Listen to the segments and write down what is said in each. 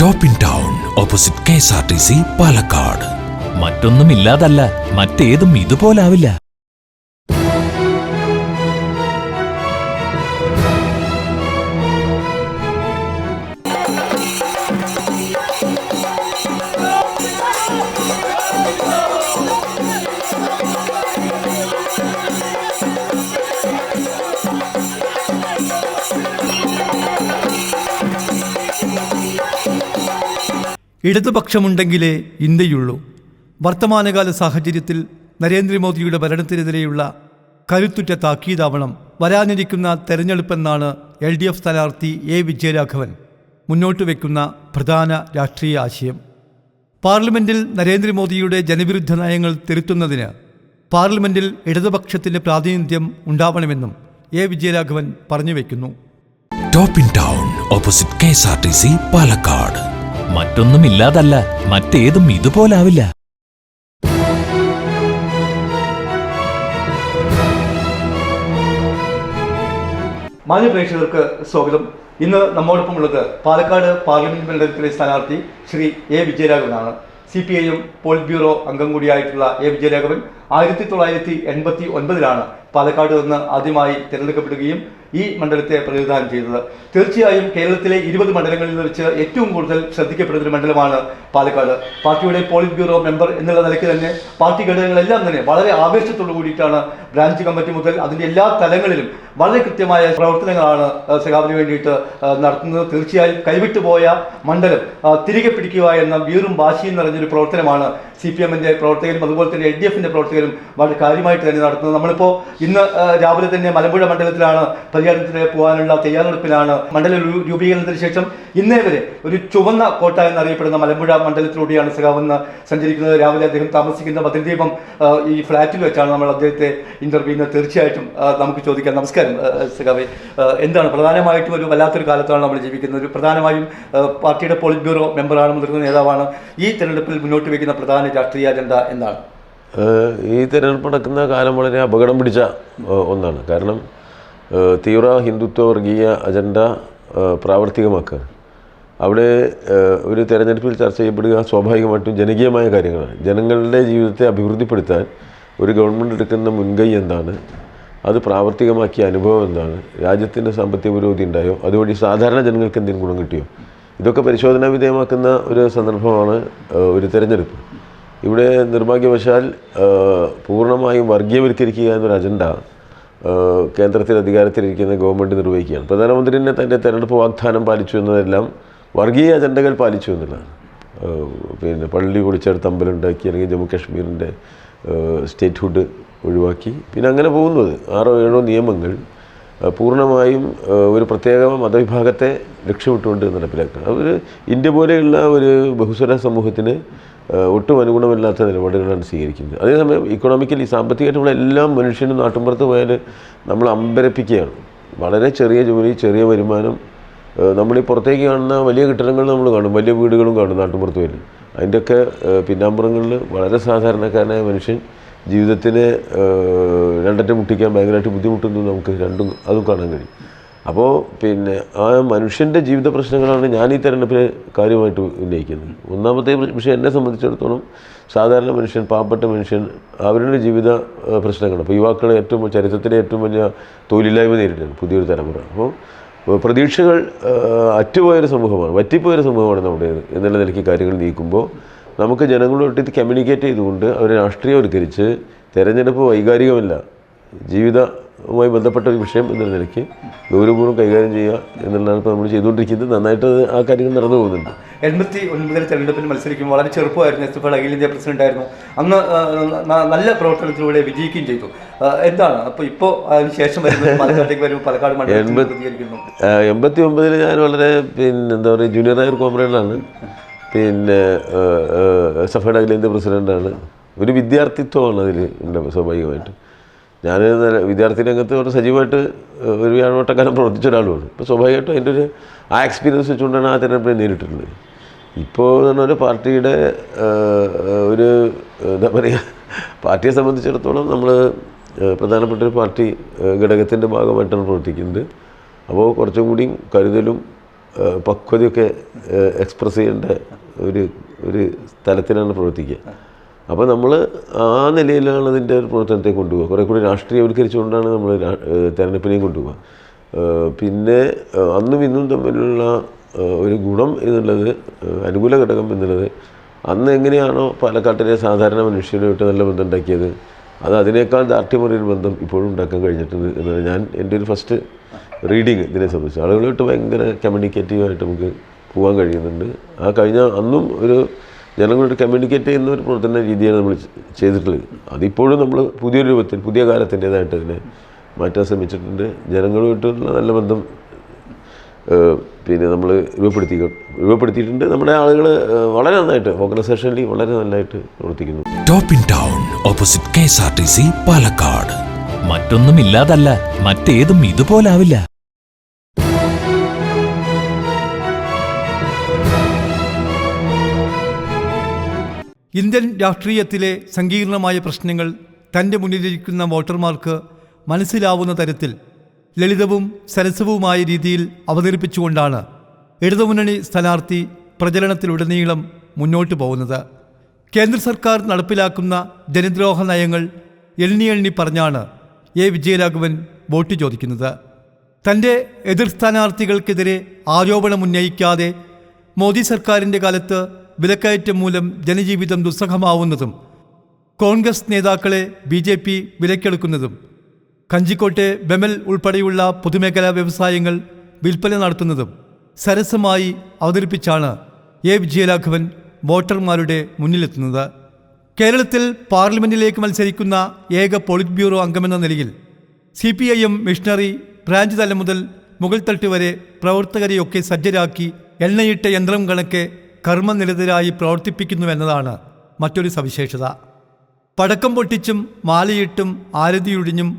Top in town opposite KSRTC Palakkad. മറ്റൊന്നും ഇല്ലാതല്ല, മറ്റേതും ഇതുപോലാവില്ല. ഇടതുപക്ഷമുണ്ടെങ്കിലേ ഇന്ത്യയുള്ളൂ. വർത്തമാനകാല സാഹചര്യത്തിൽ നരേന്ദ്രമോദിയുടെ ഭരണത്തിനെതിരെയുള്ള കരുത്തുറ്റ താക്കീതാവണം വരാനിരിക്കുന്ന തെരഞ്ഞെടുപ്പെന്നാണ് LDF സ്ഥാനാർത്ഥി A. വിജയരാഘവൻ മുന്നോട്ട് വയ്ക്കുന്ന പ്രധാന രാഷ്ട്രീയ ആശയം. പാർലമെന്റിൽ നരേന്ദ്രമോദിയുടെ ജനവിരുദ്ധ നയങ്ങൾ തിരുത്തുന്നതിന് പാർലമെന്റിൽ ഇടതുപക്ഷത്തിന്റെ പ്രാതിനിധ്യം ഉണ്ടാവണമെന്നും A. വിജയരാഘവൻ പറഞ്ഞു വയ്ക്കുന്നു. Top in town opposite KSRTC Palakkad. മറ്റൊന്നും ഇല്ലാതല്ല, മറ്റേതും ഇതുപോലാവില്ല. മാന്യ പ്രേക്ഷകർക്ക് സ്വാഗതം. ഇന്ന് നമ്മോടൊപ്പമുള്ളത് പാലക്കാട് പാർലമെന്റ് മണ്ഡലത്തിലെ സ്ഥാനാർത്ഥി Shri A. വിജയരാഘവനാണ്. CPIM polit bureau അംഗം കൂടിയായിട്ടുള്ള A. വിജയരാഘവൻ 1989 പാലക്കാട് നിന്ന് ആദ്യമായി തിരഞ്ഞെടുക്കപ്പെടുകയും ഈ മണ്ഡലത്തെ പ്രതിനിധാനം ചെയ്തത്. തീർച്ചയായും കേരളത്തിലെ 20 മണ്ഡലങ്ങളിൽ വെച്ച് ഏറ്റവും കൂടുതൽ ശ്രദ്ധിക്കപ്പെടുന്ന ഒരു മണ്ഡലമാണ് പാലക്കാട്. പാർട്ടിയുടെ പോളിറ്റ് ബ്യൂറോ മെമ്പർ എന്നുള്ള നിലയ്ക്ക് തന്നെ പാർട്ടി ഘടകങ്ങളെല്ലാം തന്നെ വളരെ ആവേശത്തോടു കൂടിയിട്ടാണ് ബ്രാഞ്ച് കമ്മിറ്റി മുതൽ അതിൻ്റെ എല്ലാ തലങ്ങളിലും വളരെ കൃത്യമായ പ്രവർത്തനങ്ങളാണ് സഖാവിന് വേണ്ടിയിട്ട് നടത്തുന്നത്. തീർച്ചയായും കൈവിട്ടുപോയ മണ്ഡലം തിരികെ പിടിക്കുക എന്ന വീറും വാശിയും നിറഞ്ഞൊരു പ്രവർത്തനമാണ് CPMന്റെ പ്രവർത്തകരും അതുപോലെ തന്നെ LDFന്റെ പ്രവർത്തകരും വളരെ കാര്യമായിട്ട് തന്നെ നടത്തുന്നത്. നമ്മളിപ്പോൾ ഇന്ന് രാവിലെ തന്നെ മലമ്പുഴ മണ്ഡലത്തിലാണ് പര്യടനത്തിന് പോകാനുള്ള തയ്യാറെടുപ്പിലാണ്. മണ്ഡല രൂപീകരണത്തിന് ശേഷം ഇന്നേ വരെ ഒരു ചുവന്ന കോട്ട എന്നറിയപ്പെടുന്ന മലമ്പുഴ മണ്ഡലത്തിലൂടെയാണ് സഖാവെന്ന് സഞ്ചരിക്കുന്നത്. രാവിലെ അദ്ദേഹം താമസിക്കുന്ന ഭദ്രദീപം ഈ ഫ്ലാറ്റിൽ വെച്ചാണ് നമ്മൾ അദ്ദേഹത്തെ ഇന്റർവ്യൂ ചെയ്യുന്നത്. തീർച്ചയായിട്ടും നമുക്ക് ചോദിക്കാം. നമസ്കാരം സഖാവേ, എന്താണ് പ്രധാനമായിട്ടും ഒരു വല്ലാത്തൊരു കാലത്താണ് നമ്മൾ ജീവിക്കുന്നത്. പ്രധാനമായും പാർട്ടിയുടെ പോളിറ്റ് ബ്യൂറോ മെമ്പറാണ്, മുതിർന്ന നേതാവാണ്. ഈ തെരഞ്ഞെടുപ്പിൽ മുന്നോട്ട് വയ്ക്കുന്ന പ്രധാന രാഷ്ട്രീയ അജണ്ട എന്താണ്? ഈ തിരഞ്ഞെടുപ്പ് നടക്കുന്ന കാലം വളരെ അപകടം പിടിച്ച ഒന്നാണ്. കാരണം തീവ്ര ഹിന്ദുത്വ വർഗീയ അജണ്ട പ്രാവർത്തികമാക്കുക, അവിടെ ഒരു തെരഞ്ഞെടുപ്പിൽ ചർച്ച ചെയ്യപ്പെടുക സ്വാഭാവികമായിട്ടും ജനകീയമായ കാര്യങ്ങളാണ്. ജനങ്ങളുടെ ജീവിതത്തെ അഭിവൃദ്ധിപ്പെടുത്താൻ ഒരു ഗവൺമെൻറ് എടുക്കുന്ന മുൻകൈ എന്താണ്, അത് പ്രാവർത്തികമാക്കിയ അനുഭവം എന്താണ്, രാജ്യത്തിൻ്റെ സാമ്പത്തിക പുരോഗതി ഉണ്ടായോ, അതുവഴി സാധാരണ ജനങ്ങൾക്ക് എന്തെങ്കിലും ഗുണം കിട്ടിയോ, ഇതൊക്കെ പരിശോധനാ വിധേയമാക്കുന്ന ഒരു സന്ദർഭമാണ് ഒരു തെരഞ്ഞെടുപ്പ്. ഇവിടെ നിർഭാഗ്യവശാൽ പൂർണ്ണമായും വർഗീയവൽക്കരിക്കുക എന്നൊരു അജണ്ട കേന്ദ്രത്തിൽ അധികാരത്തിലിരിക്കുന്ന ഗവൺമെൻറ് നിർവഹിക്കുകയാണ്. പ്രധാനമന്ത്രി തന്നെ തൻ്റെ തെരഞ്ഞെടുപ്പ് വാഗ്ദാനം പാലിച്ചു എന്നതെല്ലാം വർഗീയ അജണ്ടകൾ പാലിച്ചു എന്നുള്ളതാണ്. പിന്നെ പള്ളി കുടിച്ചെടുത്ത് അമ്പലം ഉണ്ടാക്കി, അല്ലെങ്കിൽ ജമ്മു കാശ്മീരിൻ്റെ സ്റ്റേറ്റ്ഹുഡ് ഒഴിവാക്കി, പിന്നെ അങ്ങനെ പോകുന്നത് 6-7 നിയമങ്ങൾ പൂർണ്ണമായും ഒരു പ്രത്യേക മതവിഭാഗത്തെ ലക്ഷ്യമിട്ടുകൊണ്ട് നടപ്പിലാക്കണം. അവർ ഇന്ത്യ പോലെയുള്ള ഒരു ബഹുസ്വര സമൂഹത്തിന് ഒട്ടും അനുഗുണമില്ലാത്ത നിലപാടുകളാണ് സ്വീകരിക്കുന്നത്. അതേസമയം ഇക്കണോമിക്കലി സാമ്പത്തികമായിട്ടുള്ള എല്ലാ മനുഷ്യനും നാട്ടിൻപുറത്ത് പോയാൽ നമ്മൾ അമ്പരപ്പിക്കുകയാണ്. വളരെ ചെറിയ ജോലി, ചെറിയ വരുമാനം, നമ്മളീ പുറത്തേക്ക് കാണുന്ന വലിയ കെട്ടിടങ്ങൾ നമ്മൾ കാണും, വലിയ വീടുകളും കാണും നാട്ടിൻപുറത്ത് വരും. അതിൻ്റെയൊക്കെ പിന്നാമ്പുറങ്ങളിൽ വളരെ സാധാരണക്കാരനായ മനുഷ്യൻ ജീവിതത്തിന് രണ്ടറ്റം മുട്ടിക്കാൻ ഭയങ്കരമായിട്ട് ബുദ്ധിമുട്ടുന്നു. നമുക്ക് അതും കാണാൻ കഴിയും. അപ്പോൾ പിന്നെ ആ മനുഷ്യൻ്റെ ജീവിത പ്രശ്നങ്ങളാണ് ഞാൻ ഈ തെരഞ്ഞെടുപ്പിൽ കാര്യമായിട്ട് ഉന്നയിക്കുന്നത്. ഒന്നാമത്തെ വിഷയം എന്നെ സംബന്ധിച്ചിടത്തോളം സാധാരണ മനുഷ്യൻ, പാവപ്പെട്ട മനുഷ്യൻ, അവരുടെ ജീവിത പ്രശ്നങ്ങൾ. അപ്പോൾ യുവാക്കൾ ചരിത്രത്തിലെ ഏറ്റവും വലിയ തൊഴിലില്ലായ്മ നേരിടുന്നു പുതിയൊരു തലമുറ. അപ്പോൾ പ്രതീക്ഷകൾ അറ്റുപോയൊരു സമൂഹമാണ്, വറ്റിപ്പോയൊരു സമൂഹമാണ് നമ്മുടേത് എന്നുള്ള നിലയ്ക്ക് കാര്യങ്ങൾ നീക്കുമ്പോൾ നമുക്ക് ജനങ്ങളോട്ട് ഇത് കമ്മ്യൂണിക്കേറ്റ് ചെയ്തുകൊണ്ട് അവരെ രാഷ്ട്രീയവൽക്കരിച്ച് തെരഞ്ഞെടുപ്പ് വൈകാരികമല്ല, ജീവിതവുമായി ബന്ധപ്പെട്ട ഒരു വിഷയം എന്നുള്ള നിലയ്ക്ക് ഗൗരവപൂർവ്വം കൈകാര്യം ചെയ്യുക എന്നുള്ളതാണ് ഇപ്പോൾ നമ്മൾ ചെയ്തുകൊണ്ടിരിക്കുന്നത്. നന്നായിട്ട് ആ കാര്യങ്ങൾ നടന്നു പോകുന്നുണ്ട്. 89 തെരഞ്ഞെടുപ്പിൽ മത്സരിക്കുമ്പോൾ വളരെ ചെറുപ്പമായിരുന്നു. SFI അഖില ഇന്ത്യ പ്രസിഡന്റ് ആയിരുന്നു. അന്ന് നല്ല പ്രവർത്തനത്തിലൂടെ വിജയിക്കുകയും ചെയ്തു. എന്താണ് അപ്പോൾ അതിന് ശേഷം വരുന്നത് പാലക്കാട്ടേക്ക് വരുമ്പോൾ പാലക്കാട് മണ്ഡലത്തിൽ പ്രതികരിക്കുന്നു? 89 ഞാൻ വളരെ എന്താ പറയുക ജൂനിയറായ ഒരു കോമ്രേഡാണ്. പിന്നെ SFI അഖില ഇന്ത്യ പ്രസിഡൻ്റാണ്. ഒരു വിദ്യാർത്ഥിത്വമാണ് അതിൽ ഉണ്ട് സ്വാഭാവികമായിട്ട്. ഞാൻ വിദ്യാർത്ഥി രംഗത്ത് വളരെ സജീവമായിട്ട് ഒരു വ്യാഴവട്ടക്കാലം പ്രവർത്തിച്ച ഒരാളുമാണ്. ഇപ്പോൾ സ്വാഭാവികമായിട്ടും അതിൻ്റെ ആ എക്സ്പീരിയൻസ് വെച്ചുകൊണ്ടാണ് ആ തിരഞ്ഞെടുപ്പിനെ നേരിട്ടിട്ടുള്ളത്. ഇപ്പോൾ എന്ന് പറഞ്ഞാൽ പാർട്ടിയുടെ ഒരു എന്താ പറയുക, പാർട്ടിയെ സംബന്ധിച്ചിടത്തോളം നമ്മൾ പ്രധാനപ്പെട്ട ഒരു പാർട്ടി ഘടകത്തിൻ്റെ ഭാഗമായിട്ടാണ് പ്രവർത്തിക്കുന്നത്. അപ്പോൾ കുറച്ചും കൂടി കരുതലും പക്വതയൊക്കെ എക്സ്പ്രസ് ചെയ്യേണ്ട ഒരു ഒരു തലത്തിലാണ് പ്രവർത്തിക്കുക. അപ്പോൾ നമ്മൾ ആ നിലയിലാണ് അതിൻ്റെ ഒരു പ്രവർത്തനത്തെ കൊണ്ടുപോകുക. കുറേ കൂടി രാഷ്ട്രീയവൽക്കരിച്ചുകൊണ്ടാണ് നമ്മൾ തെരഞ്ഞെടുപ്പിനെയും കൊണ്ടുപോകുക. പിന്നെ അന്നും ഇന്നും തമ്മിലുള്ള ഒരു ഗുണം എന്നുള്ളത്, അനുകൂല ഘടകം എന്നുള്ളത്, അന്ന് എങ്ങനെയാണോ പാലക്കാട്ടിലെ സാധാരണ മനുഷ്യരുമായിട്ട് നല്ല ബന്ധം ഉണ്ടാക്കിയത്, അത് അതിനേക്കാൾ ദാർഢ്യമേറിയൊരു ബന്ധം ഇപ്പോഴും ഉണ്ടാക്കാൻ കഴിഞ്ഞിട്ടുണ്ട് എന്നാണ് ഞാൻ എൻ്റെ ഒരു ഫസ്റ്റ് റീഡിങ് ഇതിനെ സംബന്ധിച്ച്. ആളുകളായിട്ട് ഭയങ്കര കമ്മ്യൂണിക്കേറ്റീവായിട്ട് നമുക്ക് പോകാൻ കഴിയുന്നുണ്ട്. ആ കഴിഞ്ഞ അന്നും ഒരു ജനങ്ങളോട് കമ്മ്യൂണിക്കേറ്റ് ചെയ്യുന്ന ഒരു പ്രവർത്തന രീതിയാണ് നമ്മൾ ചെയ്തിട്ടുള്ളത്. അതിപ്പോഴും നമ്മൾ പുതിയൊരു രൂപത്തിൽ പുതിയ കാലത്തിൻ്റേതായിട്ട് അതിനെ മാറ്റാൻ ശ്രമിച്ചിട്ടുണ്ട്. ജനങ്ങളുമായിട്ടുള്ള നല്ല ബന്ധം പിന്നെ നമ്മൾ രൂപപ്പെടുത്തിയിട്ടുണ്ട്. നമ്മുടെ ആളുകൾ വളരെ നന്നായിട്ട് ഓർഗനൈസേഷനിൽ വളരെ നന്നായിട്ട് പ്രവർത്തിക്കുന്നു. Top in town opposite KSRTC Palakkad. മറ്റൊന്നും ഇല്ലാതല്ല, മറ്റേതും ഇതുപോലാവില്ല. ഇന്ത്യൻ രാഷ്ട്രീയത്തിലെ സങ്കീർണമായ പ്രശ്നങ്ങൾ തൻ്റെ മുന്നിലിരിക്കുന്ന വോട്ടർമാർക്ക് മനസ്സിലാവുന്ന തരത്തിൽ ലളിതവും സരസവുമായ രീതിയിൽ അവതരിപ്പിച്ചുകൊണ്ടാണ് ഇടതുമുന്നണി സ്ഥാനാർത്ഥി പ്രചരണത്തിലുടനീളം മുന്നോട്ട് പോകുന്നത്. കേന്ദ്ര സർക്കാർ നടപ്പിലാക്കുന്ന ജനദ്രോഹ നയങ്ങൾ എണ്ണി പറഞ്ഞാണ് വിജയരാഘവൻ വോട്ട് ചോദിക്കുന്നത്. തൻ്റെ എതിർ സ്ഥാനാർത്ഥികൾക്കെതിരെ ആരോപണമുന്നയിക്കാതെ മോദി സർക്കാരിൻ്റെ കാലത്ത് വിലക്കയറ്റം മൂലം ജനജീവിതം ദുസ്സഹമാവുന്നതും, കോൺഗ്രസ് നേതാക്കളെ BJP വിലക്കെടുക്കുന്നതും, കഞ്ചിക്കോട്ടെ ബെമൽ ഉൾപ്പെടെയുള്ള പൊതുമേഖലാ വ്യവസായങ്ങൾ വിൽപ്പന നടത്തുന്നതും സരസമായി അവതരിപ്പിച്ചാണ് വിജയരാഘവൻ വോട്ടർമാരുടെ മുന്നിലെത്തുന്നത്. കേരളത്തിൽ പാർലമെന്റിലേക്ക് മത്സരിക്കുന്ന ഏക പോളിറ്റ് ബ്യൂറോ അംഗമെന്ന നിലയിൽ CPIM മിഷണറി ബ്രാഞ്ച് തലം മുതൽ മുകൾ തട്ട് വരെ പ്രവർത്തകരെയൊക്കെ സജ്ജരാക്കി എണ്ണയിട്ട യന്ത്രം കണക്കെ കർമ്മനിരതരായി പ്രവർത്തിപ്പിക്കുന്നുവെന്നതാണ് മറ്റൊരു സവിശേഷത. പടക്കം പൊട്ടിച്ചും മാലയിട്ടും ആരതിയൊഴിഞ്ഞും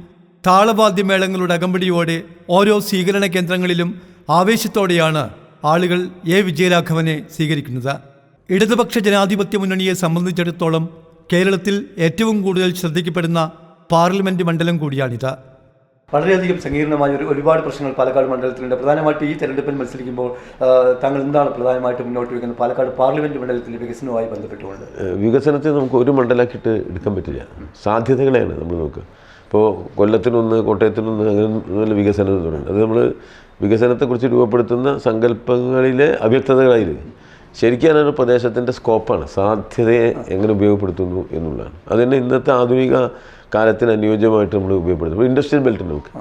താളവാദ്യമേളങ്ങളുടെ അകമ്പടിയോടെ ഓരോ സ്വീകരണ കേന്ദ്രങ്ങളിലും ആവേശത്തോടെയാണ് ആളുകൾ വിജയരാഘവനെ സ്വീകരിക്കുന്നത്. ഇടതുപക്ഷ ജനാധിപത്യ മുന്നണിയെ സംബന്ധിച്ചിടത്തോളം കേരളത്തിൽ ഏറ്റവും കൂടുതൽ ശ്രദ്ധിക്കപ്പെടുന്ന പാർലമെന്റ് മണ്ഡലം കൂടിയാണിത്. വളരെയധികം സങ്കീർണമായ ഒരുപാട് പ്രശ്നങ്ങൾ പാലക്കാട് മണ്ഡലത്തിലുണ്ട്. പ്രധാനമായിട്ട് ഈ തെരഞ്ഞെടുപ്പിൽ മത്സരിക്കുമ്പോൾ താങ്കൾ എന്താണ് പ്രധാനമായിട്ട് മുന്നോട്ട് വയ്ക്കുന്നത് പാലക്കാട് പാർലമെന്റ് മണ്ഡലത്തിലെ വികസനവുമായി ബന്ധപ്പെട്ടുകൊണ്ട്? വികസനത്തെ നമുക്ക് ഒരു മണ്ഡലമാക്കിയിട്ട് എടുക്കാൻ പറ്റില്ല. സാധ്യതകളെയാണ് നമ്മൾ നോക്കുക. ഇപ്പോൾ കൊല്ലത്തിനൊന്ന്, കോട്ടയത്തിനൊന്ന്, അങ്ങനെ വികസനം തുടങ്ങി. അത് നമ്മൾ വികസനത്തെക്കുറിച്ച് രൂപപ്പെടുത്തുന്ന സങ്കല്പങ്ങളിലെ അവ്യക്തതകളായി ശരിക്കും അതൊരു പ്രദേശത്തിൻ്റെ സ്കോപ്പാണ്. സാധ്യതയെ എങ്ങനെ ഉപയോഗപ്പെടുത്തുന്നു എന്നുള്ളതാണ്. അതുതന്നെ ഇന്നത്തെ ആധുനിക കാലത്തിന് അനുയോജ്യമായിട്ട് നമ്മൾ ഉപയോഗപ്പെടുത്തും. ഇപ്പോൾ ഇൻഡസ്ട്രിയൽ ബെൽറ്റ് നമുക്ക്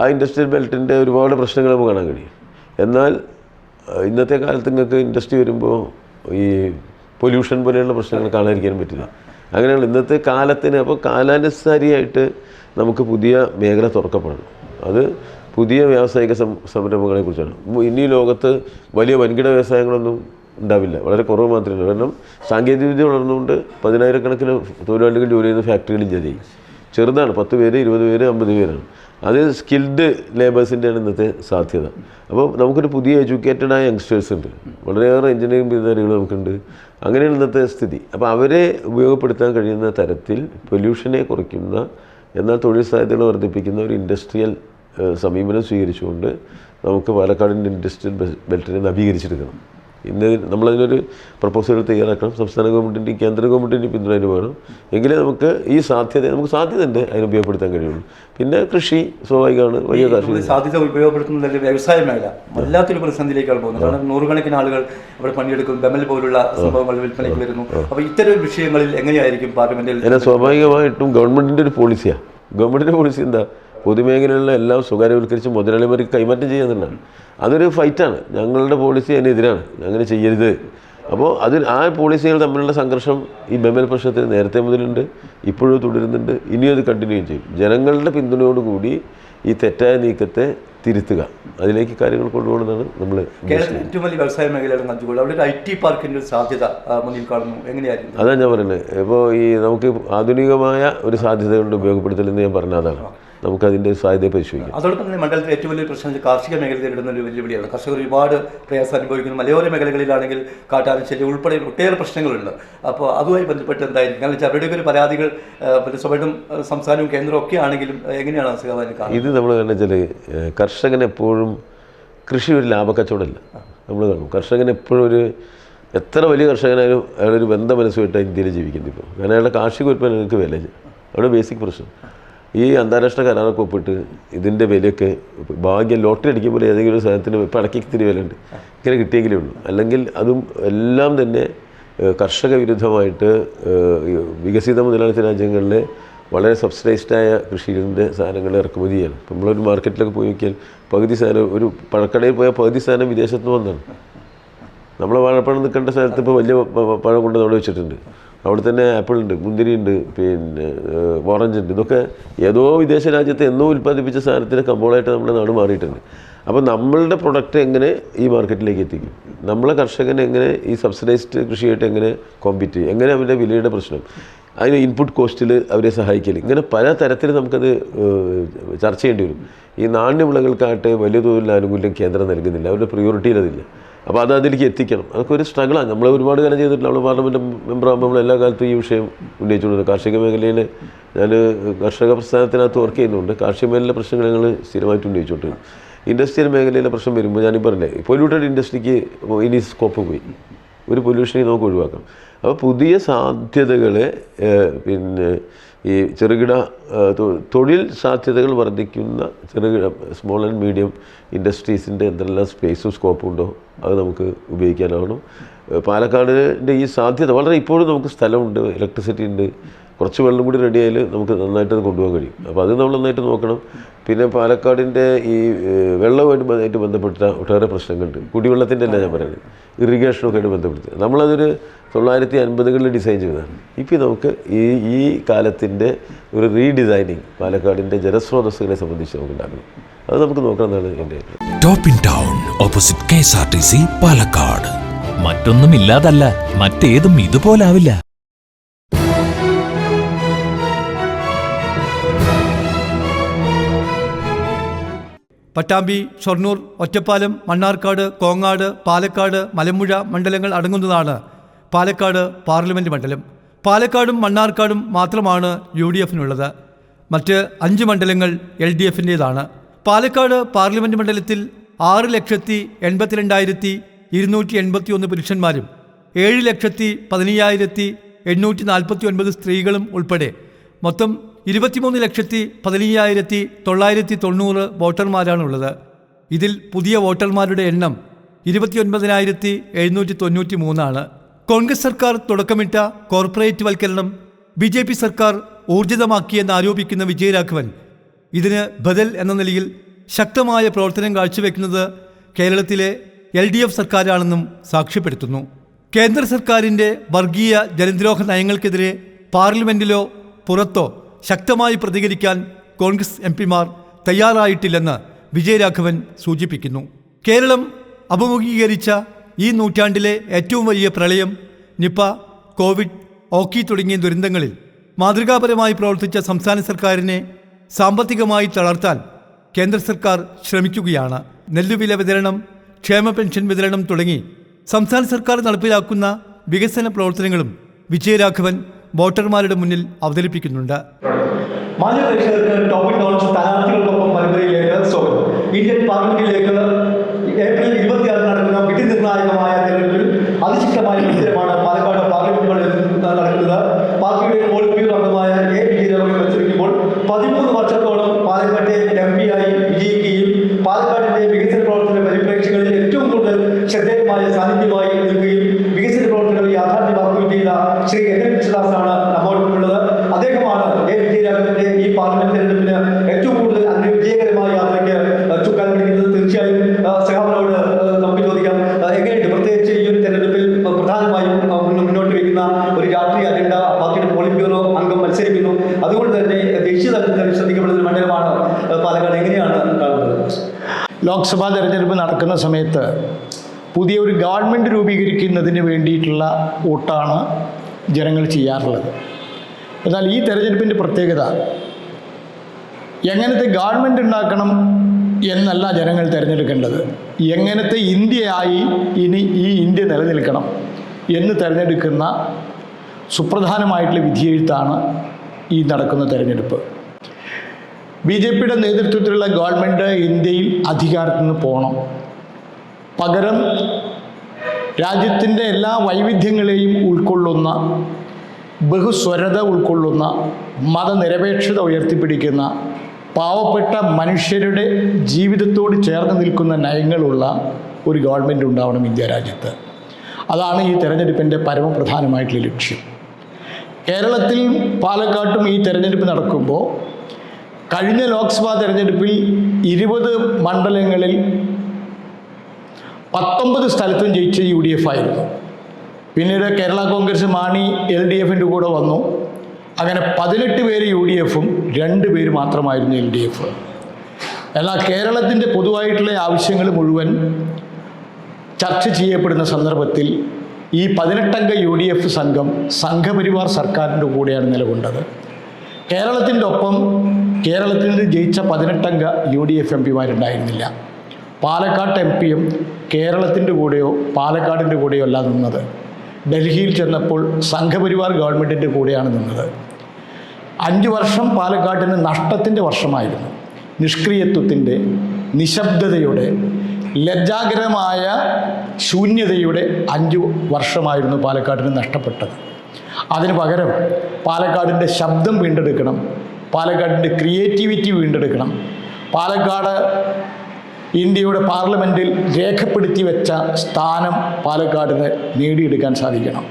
ആ ഇൻഡസ്ട്രിയൽ ബെൽറ്റിൻ്റെ ഒരുപാട് പ്രശ്നങ്ങൾ നമുക്ക് കാണാൻ കഴിയും. എന്നാൽ ഇന്നത്തെ കാലത്ത് നിങ്ങൾക്ക് ഇൻഡസ്ട്രി വരുമ്പോൾ ഈ പൊല്യൂഷൻ പോലെയുള്ള പ്രശ്നങ്ങൾ കാണാതിരിക്കാൻ പറ്റില്ല. അങ്ങനെയാണ് ഇന്നത്തെ കാലത്തിന്. അപ്പോൾ കാലാനുസാരിയായിട്ട് നമുക്ക് പുതിയ മേഖല തുറക്കപ്പെടണം. അത് പുതിയ വ്യാവസായിക സംരംഭങ്ങളെക്കുറിച്ചാണ്. ഇനി ലോകത്ത് വലിയ വൻകിട വ്യവസായങ്ങളൊന്നും ഉണ്ടാവില്ല, വളരെ കുറവ് മാത്രമേ ഉള്ളൂ. കാരണം സാങ്കേതികവിദ്യ വളർന്നുകൊണ്ട് 10,000-കണക്കിന് തൊഴിലാളികൾ ജോലി ചെയ്യുന്ന ഫാക്ടറികളിൽ ജോലി ചെറുതാണ്. 10 പേര്, 20 പേര്, 50 പേരാണ്. അത് സ്കിൽഡ് ലേബേഴ്സിൻ്റെയാണ് ഇന്നത്തെ സാധ്യത. അപ്പോൾ നമുക്കൊരു പുതിയ എഡ്യൂക്കേറ്റഡായ യങ്സ്റ്റേഴ്സ് ഉണ്ട്, വളരെയേറെ എഞ്ചിനീയറിംഗ് ബിരുദധാരികൾ നമുക്കുണ്ട്. അങ്ങനെയാണ് ഇന്നത്തെ സ്ഥിതി. അപ്പോൾ അവരെ ഉപയോഗപ്പെടുത്താൻ കഴിയുന്ന തരത്തിൽ പൊല്യൂഷനെ കുറയ്ക്കുന്ന എന്നാൽ തൊഴിൽ സാധ്യതകൾ വർദ്ധിപ്പിക്കുന്ന ഒരു ഇൻഡസ്ട്രിയൽ സമീപനം സ്വീകരിച്ചുകൊണ്ട് നമുക്ക് പാലക്കാടിൻ്റെ ഇൻഡസ്ട്രിയൽ ബെൽറ്റിനെ നവീകരിച്ചെടുക്കണം. ഇന്ന് നമ്മളതിനൊരു പ്രപ്പോസൽ തയ്യാറാക്കണം. സംസ്ഥാന ഗവൺമെൻറ്റിൻ്റെയും കേന്ദ്ര ഗവൺമെൻറ്റിൻ്റെയും പിന്തുണ വേണം. എങ്കിലേ നമുക്ക് ഈ നമുക്ക് സാധ്യതയുണ്ട് അതിന് ഉപയോഗപ്പെടുത്താൻ കഴിയുള്ളൂ. പിന്നെ കൃഷി സ്വാഭാവികമാണ്. വലിയ കാർഷിക സാധ്യത ഉപയോഗപ്പെടുത്തുന്നതിൽ വ്യവസായ മേഖല വല്ലാത്തൊരു പ്രതിസന്ധിയിലേക്കാണ് പോകുന്നത്. കാരണം നൂറുകണക്കിന് ആളുകൾ അവിടെ പണിയെടുക്കും, ബെമൽ പോലുള്ള സംഭവങ്ങൾ വിൽപ്പനയ്ക്ക് വരുന്നു. അപ്പോൾ ഇത്തരം വിഷയങ്ങളിൽ എങ്ങനെയായിരിക്കും പാർലമെന്റിൽ? സ്വാഭാവികമായിട്ടും ഗവൺമെൻറ്റിൻ്റെ ഒരു പോളിസിയാണ്. ഗവൺമെൻറ്റിൻ്റെ പോളിസി എന്താ? പൊതുമേഖലയിലുള്ള എല്ലാം സ്വകാര്യവൽക്കരിച്ച് മുതലാളിമാർക്ക് കൈമാറ്റം ചെയ്യാന്നുള്ളതാണ്. അതൊരു ഫൈറ്റാണ്. ഞങ്ങളുടെ പോളിസി അതിനെതിരാണ്, അങ്ങനെ ചെയ്യരുത്. അപ്പോൾ ആ പോളിസികൾ തമ്മിലുള്ള സംഘർഷം ഈ ബെമൽ പ്രശ്നത്തിൽ നേരത്തെ മുതലുണ്ട്, ഇപ്പോഴും തുടരുന്നുണ്ട്, ഇനിയും അത് കണ്ടിന്യൂ ചെയ്യും. ജനങ്ങളുടെ പിന്തുണയോടുകൂടി ഈ തെറ്റായ നീക്കത്തെ തിരുത്തുക, അതിലേക്ക് കാര്യങ്ങൾ കൊണ്ടുപോകണമെന്നാണ് നമ്മൾ. കേരളത്തിൽ ഏറ്റവും വലിയ വ്യവസായ മേഖലയാണ് കഞ്ചിക്കോട്. അവിടെ ഒരു IT പാർക്കിൻ്റെ ഒരു സാധ്യത മുന്നിൽ കാണുന്നു. എങ്ങനെയായിരിക്കും? അതാണ് ഞാൻ പറയുന്നത്. ഇപ്പോൾ ഈ നമുക്ക് ആധുനികമായ ഒരു സാധ്യതകളുടെ ഉപയോഗപ്പെടുത്തലെന്ന് ഞാൻ പറഞ്ഞ അതാണ്. നമുക്കതിൻ്റെ സാധ്യതയെ പരിശോധിക്കാം. അതോടൊപ്പം തന്നെ മണ്ഡലത്തിൽ ഏറ്റവും വലിയ പ്രശ്നം കാർഷിക മേഖല നേരിടുന്ന ഒരു വെല്ലുവിളിയാണ്. കർഷകർ ഒരുപാട് പ്രയാസം അനുഭവിക്കുന്നു. മലയോര മേഖലകളിലാണെങ്കിൽ കാട്ടാനശല്യം ഉൾപ്പെടെ ഒട്ടേറെ പ്രശ്നങ്ങളുണ്ട്. അപ്പോൾ അതുമായി ബന്ധപ്പെട്ട് എന്തായിരിക്കും? കാരണം വെച്ചാൽ അവരുടെയൊക്കെ ഒരു പരാതികൾ സ്വയം സംസ്ഥാനവും കേന്ദ്രവും ഒക്കെ ആണെങ്കിലും എങ്ങനെയാണ് ഇത് നമ്മൾ കാരണം വെച്ചാൽ കർഷകൻ എപ്പോഴും കൃഷി ഒരു ലാഭക്കച്ചവടമല്ല. നമ്മൾ കാണും. കർഷകൻ എപ്പോഴും എത്ര വലിയ കർഷകനായാലും അയാളൊരു ബന്ധ മനസ്സുമായിട്ടാണ് ഇന്ത്യയിൽ ജീവിക്കുന്നത് ഇപ്പോൾ. കാരണം അയാളുടെ കാർഷിക ഉൽപ്പന്നങ്ങൾക്ക് വില, അവിടെ ബേസിക് പ്രശ്നം. ഈ അന്താരാഷ്ട്ര കരാറൊക്കെ ഒപ്പിട്ട് ഇതിൻ്റെ വിലയൊക്കെ ഭാഗ്യം ലോട്ടറി അടിക്കുമ്പോൾ ഏതെങ്കിലും ഒരു സാധനത്തിന് ഇപ്പോൾ അടക്കി ഇത്തിരി വിലയുണ്ട് ഇങ്ങനെ കിട്ടിയെങ്കിലേ ഉള്ളൂ. അല്ലെങ്കിൽ അതും എല്ലാം തന്നെ കർഷക വിരുദ്ധമായിട്ട് വികസിത മുതലാളിത്ത രാജ്യങ്ങളിലെ വളരെ സബ്സിഡൈസ്ഡായ കൃഷിയുടെ സാധനങ്ങൾ ഇറക്കുമതി ചെയ്യണം. ഇപ്പം നമ്മളൊരു മാർക്കറ്റിലൊക്കെ പോയി നോക്കിയാൽ പകുതി സാധനം, ഒരു പഴക്കടയിൽ പോയാൽ പകുതി സാധനം വിദേശത്ത് നിന്ന് വന്നതാണ്. നമ്മളെ വാഴപ്പഴം നിൽക്കേണ്ട സ്ഥലത്ത് ഇപ്പോൾ വലിയ പഴം കൊണ്ട് അവിടെ വെച്ചിട്ടുണ്ട്. അവിടെ തന്നെ ആപ്പിൾ ഉണ്ട്, മുന്തിരി ഉണ്ട്, പിന്നെ ഓറഞ്ച് ഉണ്ട്. ഇതൊക്കെ ഏതോ വിദേശ രാജ്യത്ത് എന്നോ ഉൽപ്പാദിപ്പിച്ച സാധനത്തിന് കമ്പോളായിട്ട് നമ്മുടെ നാട് മാറിയിട്ടുണ്ട്. അപ്പോൾ നമ്മളുടെ പ്രൊഡക്റ്റ് എങ്ങനെ ഈ മാർക്കറ്റിലേക്ക് എത്തിക്കും, നമ്മളെ കർഷകൻ എങ്ങനെ ഈ സബ്സിഡൈസ്ഡ് കൃഷിയായിട്ട് എങ്ങനെ കോമ്പീറ്റ് ചെയ്യും, എങ്ങനെ അവരുടെ വിലയുടെ പ്രശ്നം, അതിന് ഇൻപുട്ട് കോസ്റ്റിൽ അവരെ സഹായിക്കൽ, ഇങ്ങനെ പല തരത്തിൽ നമുക്കത് ചർച്ച ചെയ്യേണ്ടി വരും. ഈ നാണ്യവിളകൾക്കായിട്ട് വലിയ തോതിൽ ആനുകൂല്യം കേന്ദ്രം നൽകുന്നില്ല, അവരുടെ പ്രിയോറിറ്റിയിൽ അതില്ല. അപ്പോൾ അതിലേക്ക് എത്തിക്കണം. അതൊക്കെ ഒരു സ്ട്രഗിളാണ്. നമ്മൾ ഒരുപാട് കാലം ചെയ്തിട്ടില്ല. നമ്മൾ പാർലമെൻറ്റ് മെമ്പറാകുമ്പോൾ നമ്മൾ എല്ലാ കാലത്തും ഈ വിഷയം ഉന്നയിച്ചുകൊണ്ടിരുന്നത്. കാർഷിക മേഖലയിൽ ഞാൻ കർഷക പ്രസ്ഥാനത്തിനകത്ത് വർക്ക് ചെയ്യുന്നുണ്ട്. കാർഷിക മേഖലയിലെ പ്രശ്നങ്ങൾ ഞങ്ങൾ സ്ഥിരമായിട്ട് ഉന്നയിച്ചുകൊണ്ടിരുന്നു. ഇൻഡസ്ട്രിയൽ മേഖലയിലെ പ്രശ്നം വരുമ്പോൾ ഞാനീ പറഞ്ഞില്ലേ, പൊല്യൂട്ടഡ് ഇൻഡസ്ട്രിക്ക് ഇനി സ്കോപ്പ് പോയി, ഒരു പൊല്യൂഷനെ നമുക്ക് ഒഴിവാക്കണം. അപ്പോൾ പുതിയ സാധ്യതകളെ പിന്നെ ഈ ചെറുകിട തൊഴിൽ സാധ്യതകൾ വർദ്ധിക്കുന്ന ചെറുകിട സ്മോൾ ആൻഡ് മീഡിയം ഇൻഡസ്ട്രീസിൻ്റെ എന്തെല്ലാം സ്പേസും സ്കോപ്പും ഉണ്ടോ അത് നമുക്ക് ഉപയോഗിക്കാനാവണം. പാലക്കാടിൻ്റെ ഈ സാധ്യത വളരെ ഇപ്പോഴും നമുക്ക് സ്ഥലമുണ്ട്, ഇലക്ട്രിസിറ്റി ഉണ്ട്, കുറച്ച് വെള്ളം കൂടി റെഡിയായാൽ നമുക്ക് നന്നായിട്ട് അത് കൊണ്ടുപോകാൻ കഴിയും. അപ്പോൾ അത് നമ്മൾ നന്നായിട്ട് നോക്കണം. പിന്നെ പാലക്കാടിൻ്റെ ഈ വെള്ളവുമായിട്ട് ബന്ധപ്പെട്ട ഒട്ടേറെ പ്രശ്നങ്ങളുണ്ട്. കുടിവെള്ളത്തിൻ്റെ അല്ല ഞാൻ പറയുന്നത്, ഇറിഗേഷനൊക്കെ ആയിട്ട് ബന്ധപ്പെടുത്തി നമ്മളതൊരു 1950കളിൽ ഡിസൈൻ ചെയ്തതാണ്. ഇപ്പോൾ നമുക്ക് ഈ കാലത്തിൻ്റെ ഒരു റീഡിസൈനിങ് പാലക്കാടിൻ്റെ ജലസ്രോതസ്സുകളെ സംബന്ധിച്ച് നമുക്ക് ഉണ്ടാക്കണം. അത് നമുക്ക് നോക്കണം എന്നാണ് എൻ്റെ അഭിപ്രായം. Top in town opposite KSRTC Palakkad. മറ്റൊന്നും ഇല്ലാതല്ല, മറ്റേതും ഇതുപോലാവില്ല. പട്ടാമ്പി, ഷൊർണൂർ, ഒറ്റപ്പാലം, മണ്ണാർക്കാട്, കോങ്ങാട്, പാലക്കാട്, മലമ്പുഴ മണ്ഡലങ്ങൾ അടങ്ങുന്നതാണ് പാലക്കാട് പാർലമെൻറ്റ് മണ്ഡലം. പാലക്കാടും മണ്ണാർക്കാടും മാത്രമാണ് UDFനുള്ളത്. മറ്റ് 5 മണ്ഡലങ്ങൾ LDFൻ്റേതാണ്. പാലക്കാട് പാർലമെൻറ്റ് മണ്ഡലത്തിൽ 6,82,281 പുരുഷന്മാരും 7,15,849 സ്ത്രീകളും ഉൾപ്പെടെ മൊത്തം 23,15,990 വോട്ടർമാരാണുള്ളത്. ഇതിൽ പുതിയ വോട്ടർമാരുടെ എണ്ണം 29,793 കോൺഗ്രസ് സർക്കാർ തുടക്കമിട്ട കോർപ്പറേറ്റ് വൽക്കരണം BJP സർക്കാർ ഊർജിതമാക്കിയെന്നാരോപിക്കുന്ന വിജയരാഘവൻ ഇതിന് ബദൽ എന്ന നിലയിൽ ശക്തമായ പ്രവർത്തനം കാഴ്ചവെക്കുന്നത് കേരളത്തിലെ LDF സർക്കാരാണെന്നും സാക്ഷ്യപ്പെടുത്തുന്നു. കേന്ദ്ര സർക്കാരിൻ്റെ വർഗീയ ജനദ്രോഹ നയങ്ങൾക്കെതിരെ പാർലമെൻറ്റിലോ പുറത്തോ ശക്തമായി പ്രതികരിക്കാൻ കോൺഗ്രസ് MP-മാർ തയ്യാറായിട്ടില്ലെന്ന് വിജയരാഘവൻ സൂചിപ്പിക്കുന്നു. കേരളം അഭിമുഖീകരിച്ച ഈ നൂറ്റാണ്ടിലെ ഏറ്റവും വലിയ പ്രളയം, നിപ, കോവിഡ്, ഓക്കി തുടങ്ങിയ ദുരന്തങ്ങളിൽ മാതൃകാപരമായി പ്രവർത്തിച്ച സംസ്ഥാന സർക്കാരിനെ സാമ്പത്തികമായി തളർത്താൻ കേന്ദ്ര സർക്കാർ ശ്രമിക്കുകയാണ്. നെല്ലുവില വിതരണം, ക്ഷേമ പെൻഷൻ വിതരണം തുടങ്ങി സംസ്ഥാന സർക്കാർ നടപ്പിലാക്കുന്ന വികസന പ്രവർത്തനങ്ങളും വിജയരാഘവൻ വോട്ടർമാരുടെ മുന്നിൽ അവതരിപ്പിക്കുന്നുണ്ട്. സ്ഥാനാർത്ഥികൾക്കൊപ്പം പരമ്പരയിലേക്ക് സ്വാഗതം. ഇന്ത്യൻ പാർലമെന്റിലേക്ക് ഏപ്രിൽ 26 നടക്കുന്ന വിധിനിർണായകമായ തെരഞ്ഞെടുപ്പിൽ അതിശക്തമായ മത്സരമാണ് പാലക്കാട് പാർലമെന്റ് മണ്ഡലത്തിൽ നടക്കുന്നത്. പാർട്ടിയുടെ പോളിറ്റ് ബ്യൂറോ അംഗമായ A. വിജയരാഘവൻ മത്സരിക്കുമ്പോൾ 13 വർഷത്തോളം പാലക്കാട്ടെ MP-ആയി വിജയിക്കുകയും പാലക്കാടിന്റെ വികസന പ്രവർത്തന പരിപ്രേക്ഷ്യങ്ങളിൽ ഏറ്റവും കൂടുതൽ ശ്രദ്ധേയമായ സാന്നിധ്യമായി നിൽക്കുകയും വികസന പ്രവർത്തനങ്ങൾ യാഥാർത്ഥ്യമാക്കുകയും ചെയ്ത ശ്രീ N. കൃഷ്ണദാസാണ് നമ്മോടൊപ്പമുള്ളത്. അദ്ദേഹമാണ് A. വിജയരാഘവന്റെ ഈ പാർലമെന്റ് തെരഞ്ഞെടുപ്പിന് ഏറ്റവും കൂടുതൽ അതിന്റെ വിജയകരമായ യാത്രയ്ക്ക് ചുക്കാൻ പിടിക്കുന്നത്. തീർച്ചയായും സഹാബിനോട് നമുക്ക് ചോദിക്കാം, എങ്ങനെയുണ്ട് പ്രത്യേകിച്ച് ഈ ഒരു തെരഞ്ഞെടുപ്പിൽ പ്രധാനമായും മുന്നോട്ട് വയ്ക്കുന്ന ഒരു രാഷ്ട്രീയ അജണ്ട, പാർട്ടിയുടെ പോളിറ്റ് ബ്യൂറോ അംഗം മത്സരിക്കുന്നു, അതുകൊണ്ട് തന്നെ ദേശീയ തലത്തിൽ ശ്രദ്ധിക്കപ്പെടുന്ന ഒരു മണ്ഡലമാണ് പാലക്കാട്. എങ്ങനെയാണ് കാണുന്നത്? ലോക്സഭാ തെരഞ്ഞെടുപ്പ് നടക്കുന്ന സമയത്ത് പുതിയ ഒരു ഗവൺമെൻറ് രൂപീകരിക്കുന്നതിന് വേണ്ടിയിട്ടുള്ള വോട്ടാണ് ജനങ്ങൾ ചെയ്യാറുള്ളത്. എന്നാൽ ഈ തെരഞ്ഞെടുപ്പിൻ്റെ പ്രത്യേകത എങ്ങനത്തെ ഗവൺമെൻറ് ഉണ്ടാക്കണം എന്നല്ല ജനങ്ങൾ തിരഞ്ഞെടുക്കേണ്ടത്, എങ്ങനത്തെ ഇന്ത്യയായി ഇനി ഈ ഇന്ത്യ നിലനിൽക്കണം എന്ന് തിരഞ്ഞെടുക്കുന്ന സുപ്രധാനമായിട്ടുള്ള വിധിയെഴുത്താണ് ഈ നടക്കുന്ന തെരഞ്ഞെടുപ്പ്. BJPയുടെ നേതൃത്വത്തിലുള്ള ഗവൺമെൻറ് ഇന്ത്യയിൽ അധികാരത്തിൽ നിന്ന് പോകണം. പകരം രാജ്യത്തിൻ്റെ എല്ലാ വൈവിധ്യങ്ങളെയും ഉൾക്കൊള്ളുന്ന, ബഹുസ്വരത ഉൾക്കൊള്ളുന്ന, മതനിരപേക്ഷത ഉയർത്തിപ്പിടിക്കുന്ന, പാവപ്പെട്ട മനുഷ്യരുടെ ജീവിതത്തോട് ചേർന്ന് നിൽക്കുന്ന നയങ്ങളുള്ള ഒരു ഗവൺമെൻറ് ഉണ്ടാവണം ഇന്ത്യ രാജ്യത്ത്. അതാണ് ഈ തെരഞ്ഞെടുപ്പിൻ്റെ പരമപ്രധാനമായിട്ടുള്ള ലക്ഷ്യം. കേരളത്തിൽ പാലക്കാട്ടും ഈ തെരഞ്ഞെടുപ്പ് നടക്കുമ്പോൾ കഴിഞ്ഞ ലോക്സഭാ തെരഞ്ഞെടുപ്പിൽ 20 മണ്ഡലങ്ങളിൽ 19 സ്ഥലത്തും ജയിച്ച UDF ആയിരുന്നു. പിന്നീട് കേരള കോൺഗ്രസ് മാണി LDFിൻ്റെ കൂടെ വന്നു. അങ്ങനെ 18 പേര് UDFും 2 പേര് മാത്രമായിരുന്നു LDF. എന്നാൽ കേരളത്തിൻ്റെ പൊതുവായിട്ടുള്ള ആവശ്യങ്ങൾ മുഴുവൻ ചർച്ച ചെയ്യപ്പെടുന്ന സന്ദർഭത്തിൽ ഈ 18-അംഗ UDF സംഘം സംഘപരിവാർ സർക്കാരിൻ്റെ കൂടെയാണ് നിലകൊണ്ടത്. കേരളത്തിൻ്റെ ഒപ്പം കേരളത്തിൽ നിന്ന് ജയിച്ച 18-അംഗ UDF MPമാരുണ്ടായിരുന്നില്ല. പാലക്കാട്ട് MP-യും കേരളത്തിൻ്റെ കൂടെയോ പാലക്കാടിൻ്റെ കൂടെയോ അല്ല നിന്നത്. ഡൽഹിയിൽ ചെന്നപ്പോൾ സംഘപരിവാർ ഗവൺമെൻറ്റിൻ്റെ കൂടെയാണ് നിന്നത്. 5 വർഷം പാലക്കാട്ടിന് നഷ്ടത്തിൻ്റെ വർഷമായിരുന്നു. നിഷ്ക്രിയത്വത്തിൻ്റെ, നിശബ്ദതയുടെ, ലജ്ജാകരമായ ശൂന്യതയുടെ 5 വർഷമായിരുന്നു പാലക്കാടിന് നഷ്ടപ്പെട്ടത്. അതിന് പകരം പാലക്കാടിൻ്റെ ശബ്ദം വീണ്ടെടുക്കണം, പാലക്കാടിൻ്റെ ക്രിയേറ്റിവിറ്റി വീണ്ടെടുക്കണം, പാലക്കാട് ഇന്ത്യയുടെ പാർലമെൻറ്റിൽ രേഖപ്പെടുത്തി വെച്ച സ്ഥാനം പാലക്കാടിന് നേടിയെടുക്കാൻ സാധിക്കണം.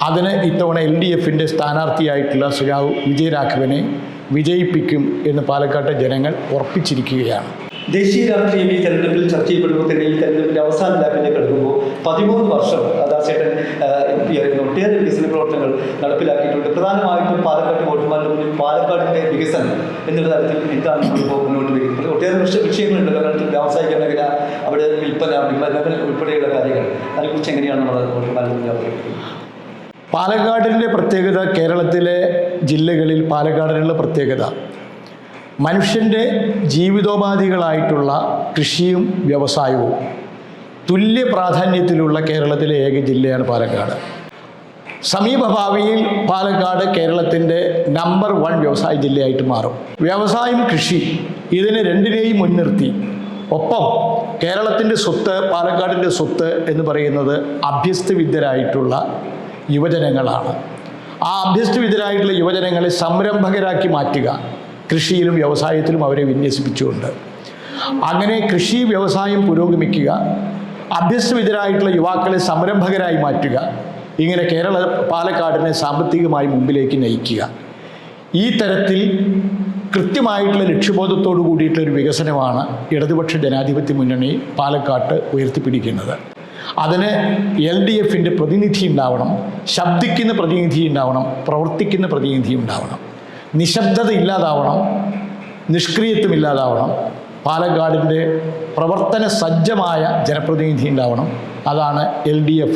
അതിന് ഇത്തവണ LDFിൻ്റെ സ്ഥാനാർത്ഥിയായിട്ടുള്ള ശ്രീരാവ് വിജയരാഘവനെ വിജയിപ്പിക്കും എന്ന് പാലക്കാട്ടെ ജനങ്ങൾ ഉറപ്പിച്ചിരിക്കുകയാണ്. ദേശീയ രാഷ്ട്രീയം ഈ തെരഞ്ഞെടുപ്പിൽ ചർച്ച ചെയ്യപ്പെടുമ്പോൾ തന്നെ ഈ തെരഞ്ഞെടുപ്പിൻ്റെ അവസാന ലാപ്പിലേക്ക് കടക്കുമ്പോൾ 13 വർഷം ദാസേട്ടൻ MP ആയിരുന്നു. ഒട്ടേറെ വികസന പ്രവർത്തനങ്ങൾ നടപ്പിലാക്കിയിട്ടുണ്ട്. പ്രധാനമായിട്ടും പാലക്കാട് വോട്ടർമാരുടെ മുന്നിൽ പാലക്കാടിൻ്റെ വികസനം എന്നുള്ള തരത്തിൽ എന്താണ് ഇപ്പോൾ മുന്നോട്ട് വയ്ക്കുന്നത്? ഒട്ടേറെ വിഷയങ്ങളുണ്ട്. കാരണം വ്യാവസായിക മേഖല, അവിടെ വിൽപ്പന ഉൾപ്പെടെയുള്ള കാര്യങ്ങൾ, അതിനെക്കുറിച്ച് എങ്ങനെയാണ് നമ്മൾ വോട്ടർമാരുടെ മുന്നിൽ അവതരിപ്പിക്കുന്നത്? പാലക്കാടിൻ്റെ പ്രത്യേകത, കേരളത്തിലെ ജില്ലകളിൽ പാലക്കാടിനുള്ള പ്രത്യേകത മനുഷ്യൻ്റെ ജീവിതോപാധികളായിട്ടുള്ള കൃഷിയും വ്യവസായവും തുല്യ പ്രാധാന്യത്തിലുള്ള കേരളത്തിലെ ഏക ജില്ലയാണ് പാലക്കാട്. സമീപഭാവിയിൽ പാലക്കാട് കേരളത്തിൻ്റെ നമ്പർ 1 വ്യവസായ ജില്ലയായിട്ട് മാറും. വ്യവസായം, കൃഷി, ഇതിനെ രണ്ടിനെയും മുൻനിർത്തി ഒപ്പം കേരളത്തിൻ്റെ സ്വത്ത്, പാലക്കാടിൻ്റെ സ്വത്ത് എന്ന് പറയുന്നത് അഭ്യസ്തവിദ്യരായിട്ടുള്ള യുവജനങ്ങളാണ്. ആ അഭ്യസ്തവിദ്യരായിട്ടുള്ള യുവജനങ്ങളെ സംരംഭകരാക്കി മാറ്റുക, കൃഷിയിലും വ്യവസായത്തിലും അവരെ വിന്യസിപ്പിച്ചുകൊണ്ട്. അങ്ങനെ കൃഷി വ്യവസായം പുരോഗമിക്കുക, അഭ്യസ്തവിദ്യരായിട്ടുള്ള യുവാക്കളെ സംരംഭകരായി മാറ്റുക, ഇങ്ങനെ പാലക്കാടിനെ സാമ്പത്തികമായി മുമ്പിലേക്ക് നയിക്കുക. ഈ തരത്തിൽ കൃത്യമായിട്ടുള്ള ലക്ഷ്യബോധത്തോടു കൂടിയിട്ടുള്ളൊരു വികസനമാണ് ഇടതുപക്ഷ ജനാധിപത്യ മുന്നണി പാലക്കാട്ട് ഉയർത്തിപ്പിടിക്കുന്നത്. അതിന് LDFിൻ്റെ പ്രതിനിധി ഉണ്ടാവണം, ശബ്ദിക്കുന്ന പ്രതിനിധി ഉണ്ടാവണം, പ്രവർത്തിക്കുന്ന പ്രതിനിധി ഉണ്ടാവണം. നിശബ്ദത ഇല്ലാതാവണം, നിഷ്ക്രിയത്വം ഇല്ലാതാവണം. പാലക്കാടിൻ്റെ പ്രവർത്തന സജ്ജമായ ജനപ്രതിനിധി ഉണ്ടാവണം. അതാണ് LDF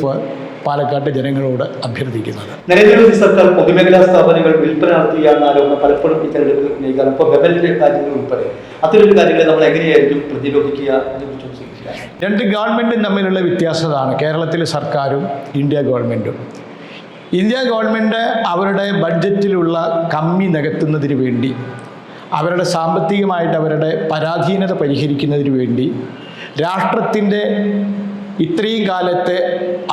പാലക്കാട്ട് ജനങ്ങളോട് അഭ്യർത്ഥിക്കുന്നത്. നരേന്ദ്രമോദി സർക്കാർ പൊതുമേഖലാ സ്ഥാപനങ്ങൾ വിൽപ്പന നടത്തുകയാണെന്ന ആരോപണം പലപ്പോഴും ഈ തെരഞ്ഞെടുപ്പിൽ ഉന്നയിക്കാറ്. ഇപ്പോൾ ബെബലിൻ്റെ കാര്യങ്ങൾ ഉൾപ്പെടെ അത്തരമൊരു കാര്യങ്ങൾ നമ്മൾ എങ്ങനെയായിരിക്കും പ്രതിരോധിക്കുക? രണ്ട് ഗവൺമെൻറ്റും തമ്മിലുള്ള വ്യത്യാസമാണ് കേരളത്തിലെ സർക്കാരും ഇന്ത്യ ഗവൺമെൻറ്റും. ഇന്ത്യ ഗവൺമെൻറ് അവരുടെ ബഡ്ജറ്റിലുള്ള കമ്മി നികത്തുന്നതിന് വേണ്ടി, അവരുടെ സാമ്പത്തികമായിട്ട് അവരുടെ പരാധീനത പരിഹരിക്കുന്നതിന് വേണ്ടി രാഷ്ട്രത്തിൻ്റെ ഇത്രയും കാലത്തെ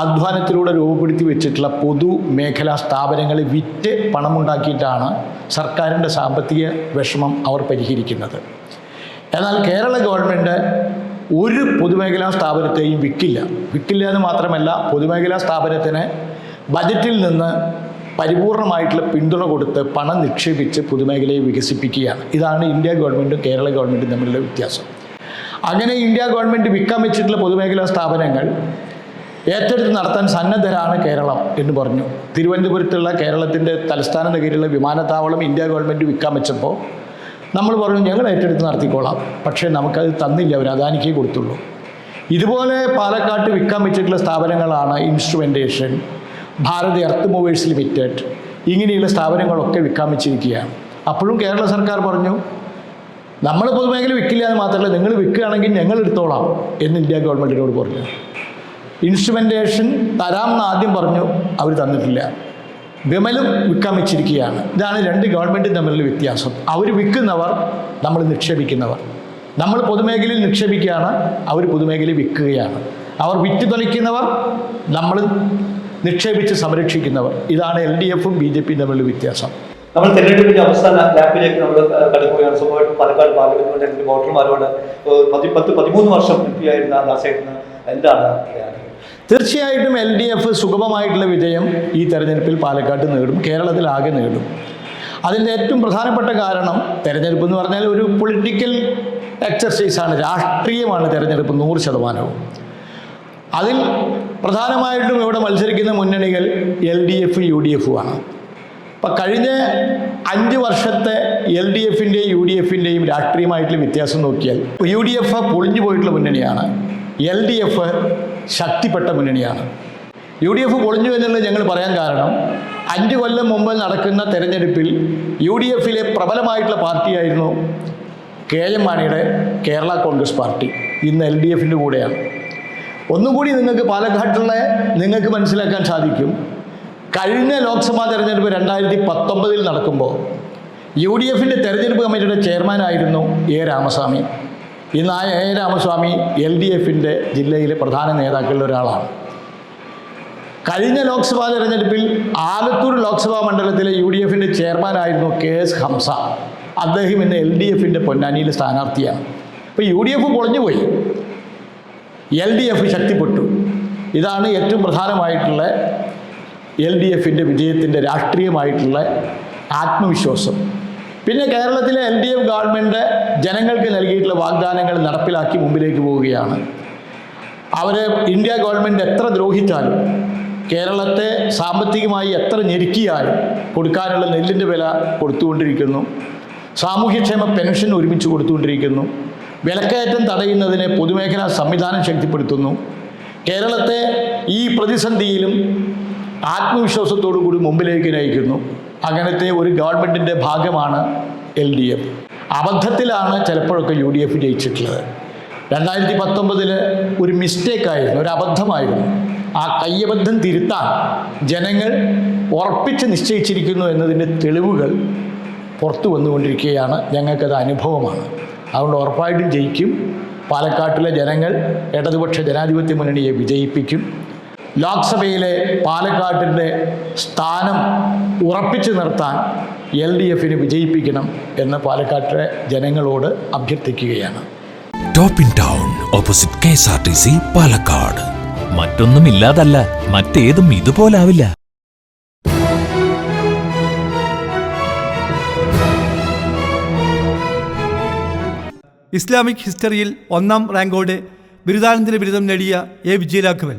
അധ്വാനത്തിലൂടെ രൂപപ്പെടുത്തി വെച്ചിട്ടുള്ള പൊതുമേഖലാ സ്ഥാപനങ്ങളെ വിറ്റ് പണമുണ്ടാക്കിയിട്ടാണ് സർക്കാരിൻ്റെ സാമ്പത്തിക വിഷമം അവർ പരിഹരിക്കുന്നത്. എന്നാൽ കേരള ഗവൺമെൻറ് ഒരു പൊതുമേഖലാ സ്ഥാപനത്തെയും വിൽക്കില്ല എന്ന് മാത്രമല്ല, പൊതുമേഖലാ സ്ഥാപനത്തിന് ബജറ്റിൽ നിന്ന് പരിപൂർണമായിട്ടുള്ള പിന്തുണ കൊടുത്ത് പണം നിക്ഷേപിച്ച് പൊതുമേഖലയെ വികസിപ്പിക്കുകയാണ്. ഇതാണ് ഇന്ത്യ ഗവൺമെൻറ്റും കേരള ഗവൺമെൻറ്റും തമ്മിലുള്ള വ്യത്യാസം. അങ്ങനെ ഇന്ത്യ ഗവൺമെൻറ് വിൽക്കാൻ വെച്ചിട്ടുള്ള പൊതുമേഖലാ സ്ഥാപനങ്ങൾ ഏറ്റെടുത്ത് നടത്താൻ സന്നദ്ധരാണ് കേരളം എന്ന് പറഞ്ഞു. തിരുവനന്തപുരത്തുള്ള കേരളത്തിൻ്റെ തലസ്ഥാന നഗരിയിലുള്ള വിമാനത്താവളം ഇന്ത്യ ഗവൺമെൻറ് വിൽക്കാൻ വെച്ചപ്പോൾ നമ്മൾ പറഞ്ഞു ഞങ്ങൾ ഏറ്റെടുത്ത് നടത്തിക്കോളാം. പക്ഷേ നമുക്കത് തന്നില്ല, അവർ അദാനിക്കേ കൊടുത്തുള്ളൂ. ഇതുപോലെ പാലക്കാട്ട് വിൽക്കാൻ വെച്ചിട്ടുള്ള സ്ഥാപനങ്ങളാണ് instrumentation, Bharat earth movers limited, ഇങ്ങനെയുള്ള സ്ഥാപനങ്ങളൊക്കെ വിൽക്കാൻ വെച്ചിരിക്കുകയാണ്. അപ്പോഴും കേരള സർക്കാർ പറഞ്ഞു നമ്മൾ പൊതുമേഖല വിൽക്കില്ല എന്ന് മാത്രമല്ല, നിങ്ങൾ വിൽക്കുകയാണെങ്കിൽ ഞങ്ങൾ എടുത്തോളാം എന്ന് ഇന്ത്യ ഗവൺമെൻറ്റിനോട് പറഞ്ഞു. ഇൻസ്ട്രുമെൻറ്റേഷൻ തരാമെന്ന് ആദ്യം പറഞ്ഞു, അവർ തന്നിട്ടില്ല. വിമലും വിൽക്കാൻ വെച്ചിരിക്കുകയാണ്. ഇതാണ് രണ്ട് ഗവൺമെൻറ്റും തമ്മിലുള്ള വ്യത്യാസം. അവർ വിൽക്കുന്നവർ, നമ്മൾ നിക്ഷേപിക്കുന്നവർ. നമ്മൾ പൊതുമേഖലയിൽ നിക്ഷേപിക്കുകയാണ്, അവർ പൊതുമേഖലയിൽ വിൽക്കുകയാണ്. അവർ വിറ്റ് തൊലയ്ക്കുന്നവർ, നമ്മൾ നിക്ഷേപിച്ച് സംരക്ഷിക്കുന്നവർ. ഇതാണ് LDFും BJPയും തമ്മിലുള്ള വ്യത്യാസം. നമ്മൾ തെരഞ്ഞെടുപ്പിന്റെ അവസാന ലാപ്പിലേക്ക് നമ്മൾ കടക്കുകയാണ്. സ്വാഭാവികമായിട്ടും പാലക്കാട് പാർലമെന്റ് മണ്ഡലത്തിലെ വോട്ടർമാരോട് 13 വർഷം MP ആയിരുന്ന ദാസേട്ടന് എന്താണ് പറയാനുള്ളത്? തീർച്ചയായിട്ടും LDF സുഗമമായിട്ടുള്ള വിജയം ഈ തെരഞ്ഞെടുപ്പിൽ പാലക്കാട്ട് നേടും, കേരളത്തിലാകെ നേടും. അതിൻ്റെ ഏറ്റവും പ്രധാനപ്പെട്ട കാരണം, തെരഞ്ഞെടുപ്പ് എന്ന് പറഞ്ഞാൽ ഒരു പൊളിറ്റിക്കൽ എക്സർസൈസാണ്, രാഷ്ട്രീയമാണ് തെരഞ്ഞെടുപ്പ് 100%. അതിൽ പ്രധാനമായിട്ടും ഇവിടെ മത്സരിക്കുന്ന മുന്നണികൾ LDF UDFുമാണ്. അപ്പം കഴിഞ്ഞ 5 വർഷത്തെ LDFിൻ്റെയും UDFിൻ്റെയും രാഷ്ട്രീയമായിട്ടുള്ള വ്യത്യാസം നോക്കിയാൽ UDF പൊളിഞ്ഞു പോയിട്ടുള്ള മുന്നണിയാണ്, LDF ശക്തിപ്പെട്ട മുന്നണിയാണ്. UDF പൊളിഞ്ഞു എന്നുള്ളത് ഞങ്ങൾ പറയാൻ കാരണം, 5 കൊല്ലം മുമ്പ് നടക്കുന്ന തെരഞ്ഞെടുപ്പിൽ UDFിലെ പ്രബലമായിട്ടുള്ള പാർട്ടിയായിരുന്നു KM മാണിയുടെ കേരള കോൺഗ്രസ് പാർട്ടി. ഇന്ന് LDFിൻ്റെ കൂടെയാണ്. ഒന്നുകൂടി നിങ്ങൾക്ക് പാലക്കാട്ടുള്ള നിങ്ങൾക്ക് മനസ്സിലാക്കാൻ സാധിക്കും, കഴിഞ്ഞ ലോക്സഭാ തെരഞ്ഞെടുപ്പ് 2019 നടക്കുമ്പോൾ UDFിൻ്റെ തെരഞ്ഞെടുപ്പ് കമ്മിറ്റിയുടെ ചെയർമാനായിരുന്നു A. രാമസ്വാമി. ഇന്ന് ആ A. രാമസ്വാമി LDFിൻ്റെ ജില്ലയിലെ പ്രധാന നേതാക്കളിൽ ഒരാളാണ്. കഴിഞ്ഞ ലോക്സഭാ തെരഞ്ഞെടുപ്പിൽ ആലത്തൂർ ലോക്സഭാ മണ്ഡലത്തിലെ UDFിൻ്റെ ചെയർമാനായിരുന്നു KS ഹംസ. അദ്ദേഹം ഇന്ന് LDFിൻ്റെ പൊന്നാനിയിലെ സ്ഥാനാർത്ഥിയാണ്. ഇപ്പോൾ UDF പൊളിഞ്ഞുപോയി, LDF ശക്തിപ്പെട്ടു. ഇതാണ് ഏറ്റവും പ്രധാനമായിട്ടുള്ള LDFിൻ്റെ വിജയത്തിൻ്റെ രാഷ്ട്രീയമായിട്ടുള്ള ആത്മവിശ്വാസം. പിന്നെ കേരളത്തിലെ LDF ഗവൺമെൻറ് ജനങ്ങൾക്ക് നൽകിയിട്ടുള്ള വാഗ്ദാനങ്ങൾ നടപ്പിലാക്കി മുമ്പിലേക്ക് പോവുകയാണ്. അവർ ഇന്ത്യ ഗവൺമെൻറ് എത്ര ദ്രോഹിച്ചാലും, കേരളത്തെ സാമ്പത്തികമായി എത്ര ഞെരുക്കിയാലും കൊടുക്കാനുള്ള നെല്ലിൻ്റെ വില കൊടുത്തുകൊണ്ടിരിക്കുന്നു. സാമൂഹ്യക്ഷേമ പെൻഷൻ ഒരുമിച്ച് കൊടുത്തുകൊണ്ടിരിക്കുന്നു. വിലക്കയറ്റം തടയുന്നതിന് പൊതുമേഖലാ സംവിധാനം ശക്തിപ്പെടുത്തുന്നു. കേരളത്തെ ഈ പ്രതിസന്ധിയിലും ആത്മവിശ്വാസത്തോടു കൂടി മുമ്പിലേക്ക് നയിക്കുന്നു. അങ്ങനത്തെ ഒരു ഗവൺമെൻറ്റിൻ്റെ ഭാഗമാണ് LDF. അബദ്ധത്തിലാണ് ചിലപ്പോഴൊക്കെ UDF ജയിച്ചിട്ടുള്ളത്. 2019 ഒരു മിസ്റ്റേക്കായിരുന്നു, ഒരു അബദ്ധമായിരുന്നു. ആ കയ്യബദ്ധം തിരുത്താൻ ജനങ്ങൾ ഉറപ്പിച്ച് നിശ്ചയിച്ചിരിക്കുന്നു എന്നതിൻ്റെ തെളിവുകൾ പുറത്തു വന്നുകൊണ്ടിരിക്കുകയാണ്. ഞങ്ങൾക്കത് അനുഭവമാണ്. അതുകൊണ്ട് ഉറപ്പായിട്ടും ജയിക്കും. പാലക്കാട്ടിലെ ജനങ്ങൾ ഇടതുപക്ഷ ജനാധിപത്യ മുന്നണിയെ വിജയിപ്പിക്കും. ലോക്സഭയിലെ പാലക്കാട്ടിൻ്റെ സ്ഥാനം ഉറപ്പിച്ചു നിർത്താൻ LDFിനെ വിജയിപ്പിക്കണം എന്ന് പാലക്കാട്ടിലെ ജനങ്ങളോട് അഭ്യർത്ഥിക്കുകയാണ്. Top in town opposite KSRTC Palakkad. മറ്റൊന്നും ഇല്ലാതല്ല, മറ്റേതും ഇതുപോലാവില്ല. ഇസ്ലാമിക് ഹിസ്റ്ററിയിൽ 1ാം റാങ്കോടെ ബിരുദാനന്തര ബിരുദം നേടിയ A. വിജയരാഘവൻ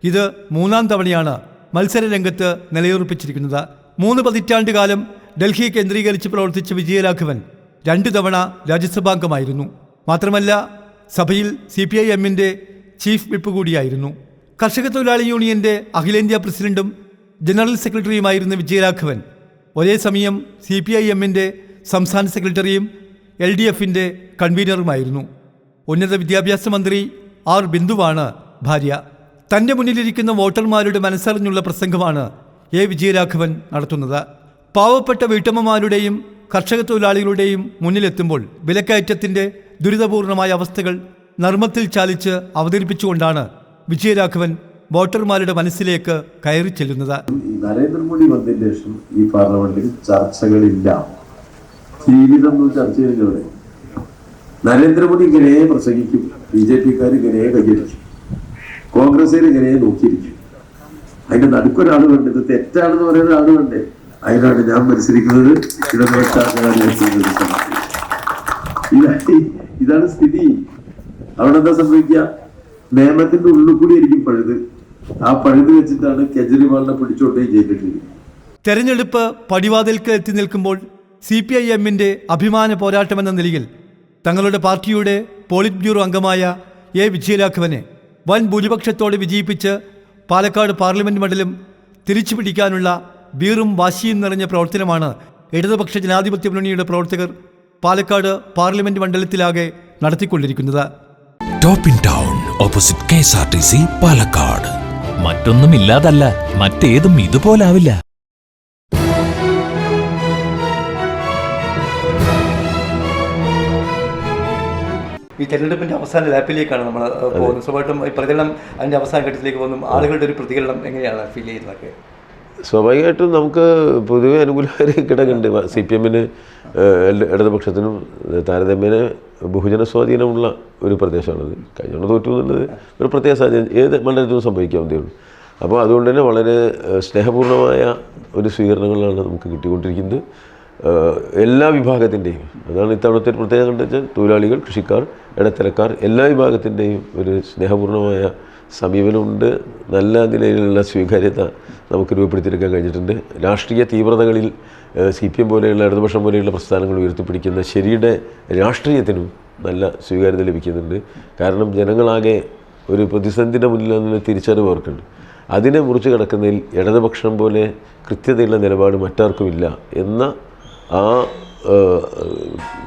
ഇത് 3ാം തവണയാണ് മത്സര രംഗത്ത് നിലയുറപ്പിച്ചിരിക്കുന്നത്. 3 പതിറ്റാണ്ട് കാലം ഡൽഹി കേന്ദ്രീകരിച്ച് പ്രവർത്തിച്ച വിജയരാഘവൻ 2 തവണ രാജ്യസഭാംഗമായിരുന്നു. മാത്രമല്ല സഭയിൽ CPIMൻ്റെ ചീഫ് വിപ്പ് കൂടിയായിരുന്നു. കർഷക തൊഴിലാളി യൂണിയൻ്റെ അഖിലേന്ത്യാ പ്രസിഡന്റും ജനറൽ സെക്രട്ടറിയുമായിരുന്ന വിജയരാഘവൻ ഒരേ സമയം CPIMൻ്റെ സംസ്ഥാന സെക്രട്ടറിയും LDFിൻ്റെ കൺവീനറുമായിരുന്നു. ഉന്നത വിദ്യാഭ്യാസ മന്ത്രി R. ബിന്ദുവാണ് ഭാര്യ. തൻ്റെ മുന്നിലിരിക്കുന്ന വോട്ടർമാരുടെ മനസ്സറിഞ്ഞുള്ള പ്രസംഗമാണ് A. വിജയരാഘവൻ നടത്തുന്നത്. പാവപ്പെട്ട വീട്ടമ്മമാരുടെയും കർഷക തൊഴിലാളികളുടെയും മുന്നിലെത്തുമ്പോൾ വിലക്കയറ്റത്തിൻ്റെ ദുരിതപൂർണമായ അവസ്ഥകൾ നർമ്മത്തിൽ ചാലിച്ച് അവതരിപ്പിച്ചുകൊണ്ടാണ് വിജയരാഘവൻ വോട്ടർമാരുടെ മനസ്സിലേക്ക് കയറി ചെല്ലുന്നത്. നരേന്ദ്രമോദി വന്നതിന് ശേഷം ഈ പാർലമെന്റിൽ ചർച്ചകളില്ല, ജീവിതമൊന്നും ചർച്ച ചെയ്യുന്നവിടെ. നരേന്ദ്രമോദി ഇങ്ങനെ പ്രസംഗിക്കും, BJPക്കാർ ഇങ്ങനെ കയ്യടിക്കും, കോൺഗ്രസ്സുകാർ ഇങ്ങനെ നോക്കിയിരിക്കും. അതിന്റെ നടുക്കൊരാൾ വേണ്ടത്, ഇത് തെറ്റാണെന്ന് പറയുന്ന ആൾ വേണ്ടേ? അതിനാണ് ഞാൻ മത്സരിക്കുന്നത്. ഇതാണ് സ്ഥിതി. അവിടെ എന്താ സംഭവിക്കുക? നിയമത്തിന്റെ ഉള്ളിൽ കൂടി ആയിരിക്കും പഴുത്. ആ പഴുത് വെച്ചിട്ടാണ് കെജ്രിവാളിനെ പിടിച്ചോണ്ടേ ജയിലിട്ടിരിക്കുന്നത്. തെരഞ്ഞെടുപ്പ് പടിവാതിൽക്ക് എത്തി നിൽക്കുമ്പോൾ CPIMൻ്റെ അഭിമാന പോരാട്ടമെന്ന നിലയിൽ തങ്ങളുടെ പാർട്ടിയുടെ പോളിറ്റ് ബ്യൂറോ അംഗമായ A. വിജയരാഘവനെ വൻ ഭൂരിപക്ഷത്തോടെ വിജയിപ്പിച്ച് പാലക്കാട് പാർലമെന്റ് മണ്ഡലം തിരിച്ചു പിടിക്കാനുള്ള വീറും വാശിയും നിറഞ്ഞ പ്രവർത്തനമാണ് ഇടതുപക്ഷ ജനാധിപത്യ മുന്നണിയുടെ പ്രവർത്തകർ പാലക്കാട് പാർലമെന്റ് മണ്ഡലത്തിലാകെ നടത്തിക്കൊണ്ടിരിക്കുന്നത്. Top in town opposite KSRTC Palakkad. മറ്റൊന്നും ഇല്ലാതല്ല, മറ്റേതും ഇതുപോലാവില്ല. ഈ തെരഞ്ഞെടുപ്പിന്റെ അവസാന ലാപ്പിലേക്കാണ് നമ്മൾ പോകുന്നത്. സ്വാഭാവികമായിട്ടും ഈ പ്രചരണം അതിന്റെ അവസാന ഘട്ടത്തിലേക്ക് പോകുന്നു. ആളുകളുടെ ഒരു പ്രതികരണം എങ്ങനെയാണ് ഫീൽ ചെയ്യുന്നതൊക്കെ? സ്വാഭാവികമായിട്ടും നമുക്ക് പൊതുവെ അനുകൂലമായ ഘടകമുണ്ട്. CPM ഇടതുപക്ഷത്തിനും താരതമ്യേന ബഹുജന സ്വാധീനമുള്ള ഒരു പ്രദേശമാണത്. കഴിഞ്ഞോണ്ട് തോറ്റു എന്നുള്ളത് ഒരു പ്രത്യേക സാഹചര്യം ഏത് മണ്ഡലത്തിലും സംഭവിക്കാവുന്നതേ ഉള്ളൂ. അപ്പോൾ അതുകൊണ്ട് തന്നെ വളരെ സ്നേഹപൂർണ്ണമായ ഒരു സ്വീകരണങ്ങളാണ് നമുക്ക് കിട്ടിക്കൊണ്ടിരിക്കുന്നത്. എല്ലാ വിഭാഗത്തിൻ്റെയും, അതാണ് ഇത്തവണത്തെ ഒരു പ്രത്യേകത കണ്ടെച്ചാൽ തൊഴിലാളികൾ, കൃഷിക്കാർ, ഇടത്തരക്കാർ എല്ലാ വിഭാഗത്തിൻ്റെയും ഒരു സ്നേഹപൂർണ്ണമായ സമീപനമുണ്ട്. നല്ല നിലയിലുള്ള സ്വീകാര്യത നമുക്ക് രൂപപ്പെടുത്തിയെടുക്കാൻ കഴിഞ്ഞിട്ടുണ്ട്. രാഷ്ട്രീയ തീവ്രതകളിൽ CPM പോലെയുള്ള ഇടതുപക്ഷം പോലെയുള്ള പ്രസ്ഥാനങ്ങൾ ഉയർത്തിപ്പിടിക്കുന്ന ശരിയുടെ രാഷ്ട്രീയത്തിനും നല്ല സ്വീകാര്യത ലഭിക്കുന്നുണ്ട്. കാരണം ജനങ്ങളാകെ ഒരു പ്രതിസന്ധിയുടെ മുന്നിൽ നിന്ന് തിരിച്ചറിവ് അവർക്കുണ്ട്. അതിനെ മുറിച്ച് കിടക്കുന്നതിൽ ഇടതുപക്ഷം പോലെ കൃത്യതയുള്ള നിലപാട് മറ്റാർക്കുമില്ല എന്ന ആ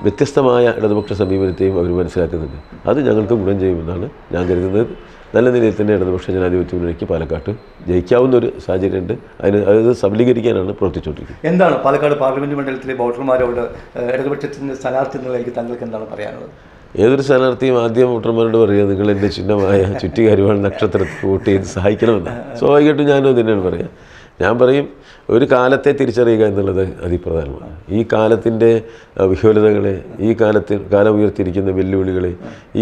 വ്യത്യസ്തമായ ഇടതുപക്ഷ സമീപനത്തെയും അവർ മനസ്സിലാക്കുന്നുണ്ട്. അത് ഞങ്ങൾക്ക് ഗുണം ചെയ്യുമെന്നാണ് ഞാൻ കരുതുന്നത്. നല്ല നിലയിൽ തന്നെ ഇടതുപക്ഷ ജനാധിപത്യ മുന്നണിക്ക് പാലക്കാട്ട് ജയിക്കാവുന്ന ഒരു സാഹചര്യമുണ്ട്. അത് സബലീകരിക്കാനാണ് പ്രവർത്തിച്ചുകൊണ്ടിരിക്കുന്നത്. എന്താണ് പാലക്കാട് പാർലമെന്റ് മണ്ഡലത്തിലെ വോട്ടർമാരോട് ഇടതുപക്ഷത്തിൻ്റെ സ്ഥാനാർത്ഥി എന്നുള്ളതിലേക്ക് താങ്കൾക്ക് എന്താണ് പറയാനുള്ളത്? ഏതൊരു സ്ഥാനാർത്ഥിയും ആദ്യം വോട്ടർമാരോട് പറയുക, നിങ്ങൾ എൻ്റെ ചിഹ്നമായ ചുറ്റികാരുവാൾ നക്ഷത്രത്തിൽ വോട്ട് ചെയ്ത് സഹായിക്കണമെന്നാണ്. സ്വാഭാവികമായിട്ടും ഞാനും തന്നെയാണ് പറയുക. ഞാൻ പറയും, ഒരു കാലത്തെ തിരിച്ചറിയുക എന്നുള്ളത് അതിപ്രധാനമാണ്. ഈ കാലത്തിൻ്റെ വിഹ്വലതകളെ, ഈ കാലം ഉയർത്തിയിരിക്കുന്ന വെല്ലുവിളികളെ,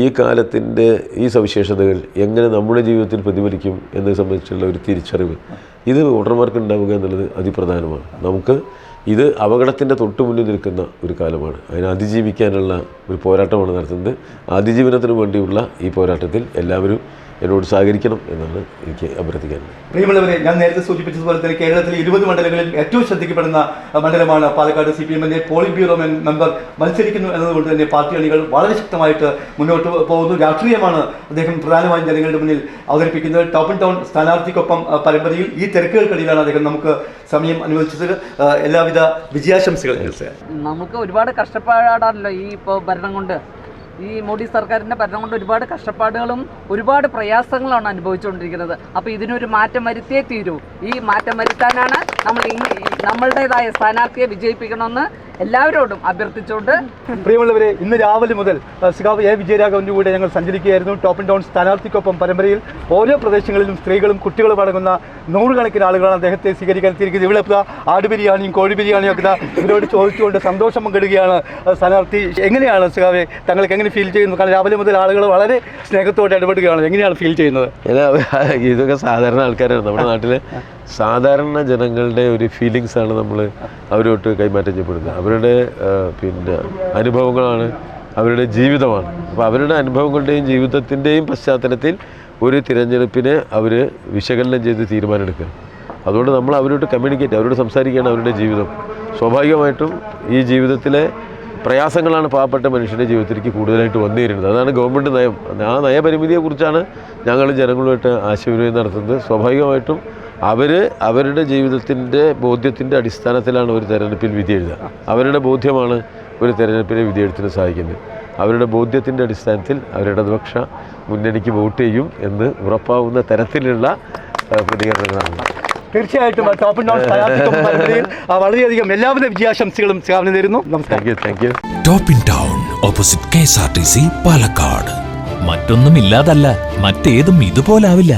ഈ കാലത്തിൻ്റെ ഈ സവിശേഷതകൾ എങ്ങനെ നമ്മുടെ ജീവിതത്തിൽ പ്രതിഫലിക്കും എന്നതിനെ സംബന്ധിച്ചുള്ള ഒരു തിരിച്ചറിവ് ഇത് വോട്ടർമാർക്ക് ഉണ്ടാവുക എന്നുള്ളത് അതിപ്രധാനമാണ്. നമുക്ക് ഇത് അപകടത്തിൻ്റെ തൊട്ടു മുന്നിൽ നിൽക്കുന്ന ഒരു കാലമാണ്. അതിനെ അതിജീവിക്കാനുള്ള ഒരു പോരാട്ടമാണ് നടത്തുന്നത്. അതിജീവനത്തിന് വേണ്ടിയുള്ള ഈ പോരാട്ടത്തിൽ എല്ലാവരും എന്നോട് സഹകരിക്കണം എന്നാണ് എനിക്ക് അഭ്യർത്ഥിക്കാനുള്ളത്. പ്രിയമുള്ളവരെ, ഞാൻ നേരത്തെ സൂചിപ്പിച്ചതുപോലെ തന്നെ കേരളത്തിലെ 20 മണ്ഡലങ്ങളിൽ ഏറ്റവും ശ്രദ്ധിക്കപ്പെടുന്ന മണ്ഡലമാണ് Palakkad. CPM polit bureau member മത്സരിക്കുന്നു എന്നതുകൊണ്ട് തന്നെ പാർട്ടി അണികൾ വളരെ ശക്തമായിട്ട് മുന്നോട്ട് പോകുന്നു. രാഷ്ട്രീയമാണ് അദ്ദേഹം പ്രധാനമായും ജനങ്ങളുടെ മുന്നിൽ അവതരിപ്പിക്കുന്നത്. ടോപ്പ് ആൻഡ് ടൗൺ സ്ഥാനാർത്ഥിക്കൊപ്പം പരമ്പരയിൽ ഈ തിരക്കുകൾക്കിടയിലാണ് അദ്ദേഹം നമുക്ക് സമയം അനുവദിച്ചത്. എല്ലാവിധ വിജയാശംസകൾ. നമുക്ക് ഒരുപാട് കഷ്ടപ്പാടാണല്ലോ ഈ ഇപ്പോൾ ഭരണം കൊണ്ട്, ഈ മോഡി സർക്കാരിൻ്റെ ഭരണം കൊണ്ട് ഒരുപാട് കഷ്ടപ്പാടുകളും ഒരുപാട് പ്രയാസങ്ങളാണ് അനുഭവിച്ചുകൊണ്ടിരിക്കുന്നത്. അപ്പോൾ ഇതിനൊരു മാറ്റം വരുത്തിയേ തീരൂ. ഈ മാറ്റം വരുത്താനാണ് നമ്മളുടേതായ സ്ഥാനാർത്ഥിയെ വിജയിപ്പിക്കണമെന്ന് എല്ലാവരോടും അഭ്യർത്ഥിച്ചുകൊണ്ട്. പ്രിയമുള്ളവരെ, ഇന്ന് രാവിലെ മുതൽ സഖാവ് A. വിജയരാഘവൻ്റെ കൂടെ ഞങ്ങൾ സഞ്ചരിക്കുകയായിരുന്നു. ടോപ്പ് ആൻഡ് ടൗൺ സ്ഥാനാർത്ഥിക്കൊപ്പം പരമ്പരയിൽ ഓരോ പ്രദേശങ്ങളിലും സ്ത്രീകളും കുട്ടികളും അടങ്ങുന്ന നൂറുകണക്കിന് ആളുകളാണ് അദ്ദേഹത്തെ സ്വീകരിക്കാൻ എത്തിയിരിക്കുന്നത്. ഇവിടെ ഇപ്പോൾ ആട് ബിരിയാണിയും കോഴി ബിരിയാണിയും ഒക്കെ ഇവരോട് ചോദിച്ചുകൊണ്ട് സന്തോഷം പങ്കിടുകയാണ് സ്ഥാനാർത്ഥി. എങ്ങനെയാണ് സഖാവെ, താങ്കൾക്ക് എങ്ങനെ ഫീൽ ചെയ്യുന്നു? കാരണം രാവിലെ മുതൽ ആളുകൾ വളരെ സ്നേഹത്തോടെ ഇടപെടുകയാണ്. എങ്ങനെയാണ് ഫീൽ ചെയ്യുന്നത്? ഇതൊക്കെ സാധാരണ ആൾക്കാരാണ്. നമ്മുടെ നാട്ടിലെ സാധാരണ ജനങ്ങളുടെ ഒരു ഫീലിങ്സാണ് നമ്മൾ അവരോട്ട് കൈമാറ്റം ചെയ്യപ്പെടുന്നത്. അവരുടെ അനുഭവങ്ങളാണ്, അവരുടെ ജീവിതമാണ്. അപ്പോൾ അവരുടെ അനുഭവങ്ങളുടെയും ജീവിതത്തിൻ്റെയും പശ്ചാത്തലത്തിൽ ഒരു തിരഞ്ഞെടുപ്പിനെ അവർ വിശകലനം ചെയ്ത് തീരുമാനമെടുക്കുക. അതുകൊണ്ട് നമ്മൾ അവരോട് കമ്മ്യൂണിക്കേറ്റ്, അവരോട് സംസാരിക്കുകയാണ് അവരുടെ ജീവിതം. സ്വാഭാവികമായിട്ടും ഈ ജീവിതത്തിലെ പ്രയാസങ്ങളാണ് പാവപ്പെട്ട മനുഷ്യൻ്റെ ജീവിതത്തിലേക്ക് കൂടുതലായിട്ട് വന്നു ചേരുന്നത്. അതാണ് ഗവൺമെൻറ് നയം. ആ നയപരിമിതിയെക്കുറിച്ചാണ് ഞങ്ങൾ ജനങ്ങളുമായിട്ട് ആശയവിനിമയം നടത്തുന്നത്. സ്വാഭാവികമായിട്ടും അവരുടെ ജീവിതത്തിൻ്റെ ബോധ്യത്തിൻ്റെ അടിസ്ഥാനത്തിലാണ് ഒരു തെരഞ്ഞെടുപ്പിൽ വിധി എഴുതുക. അവരുടെ ബോധ്യമാണ് ഒരു തെരഞ്ഞെടുപ്പിനെ വിധിയെഴുത്തിന് സഹായിക്കുന്നത്. അവരുടെ ബോധ്യത്തിൻ്റെ അടിസ്ഥാനത്തിൽ ഇടതുപക്ഷ മുന്നണിക്ക് വോട്ട് ചെയ്യും എന്ന് ഉറപ്പാവുന്ന തരത്തിലുള്ള പ്രതികരണങ്ങളാണ്. തീർച്ചയായിട്ടും ടോപ്പ് ആൻഡ് ടൗൺ സ്ഥാനാർത്ഥിക്കൊപ്പം പരമ്പരയിൽ വളരെയധികം എല്ലാവിധ വിജയാശംസകളും സ്വാഗതം നേരുന്നു. നമസ്കാരം. Thank you. Top in town opposite KSRTC Palakkad. മറ്റൊന്നും ഇല്ലാതല്ല, മറ്റേതും ഇതുപോലാവില്ല.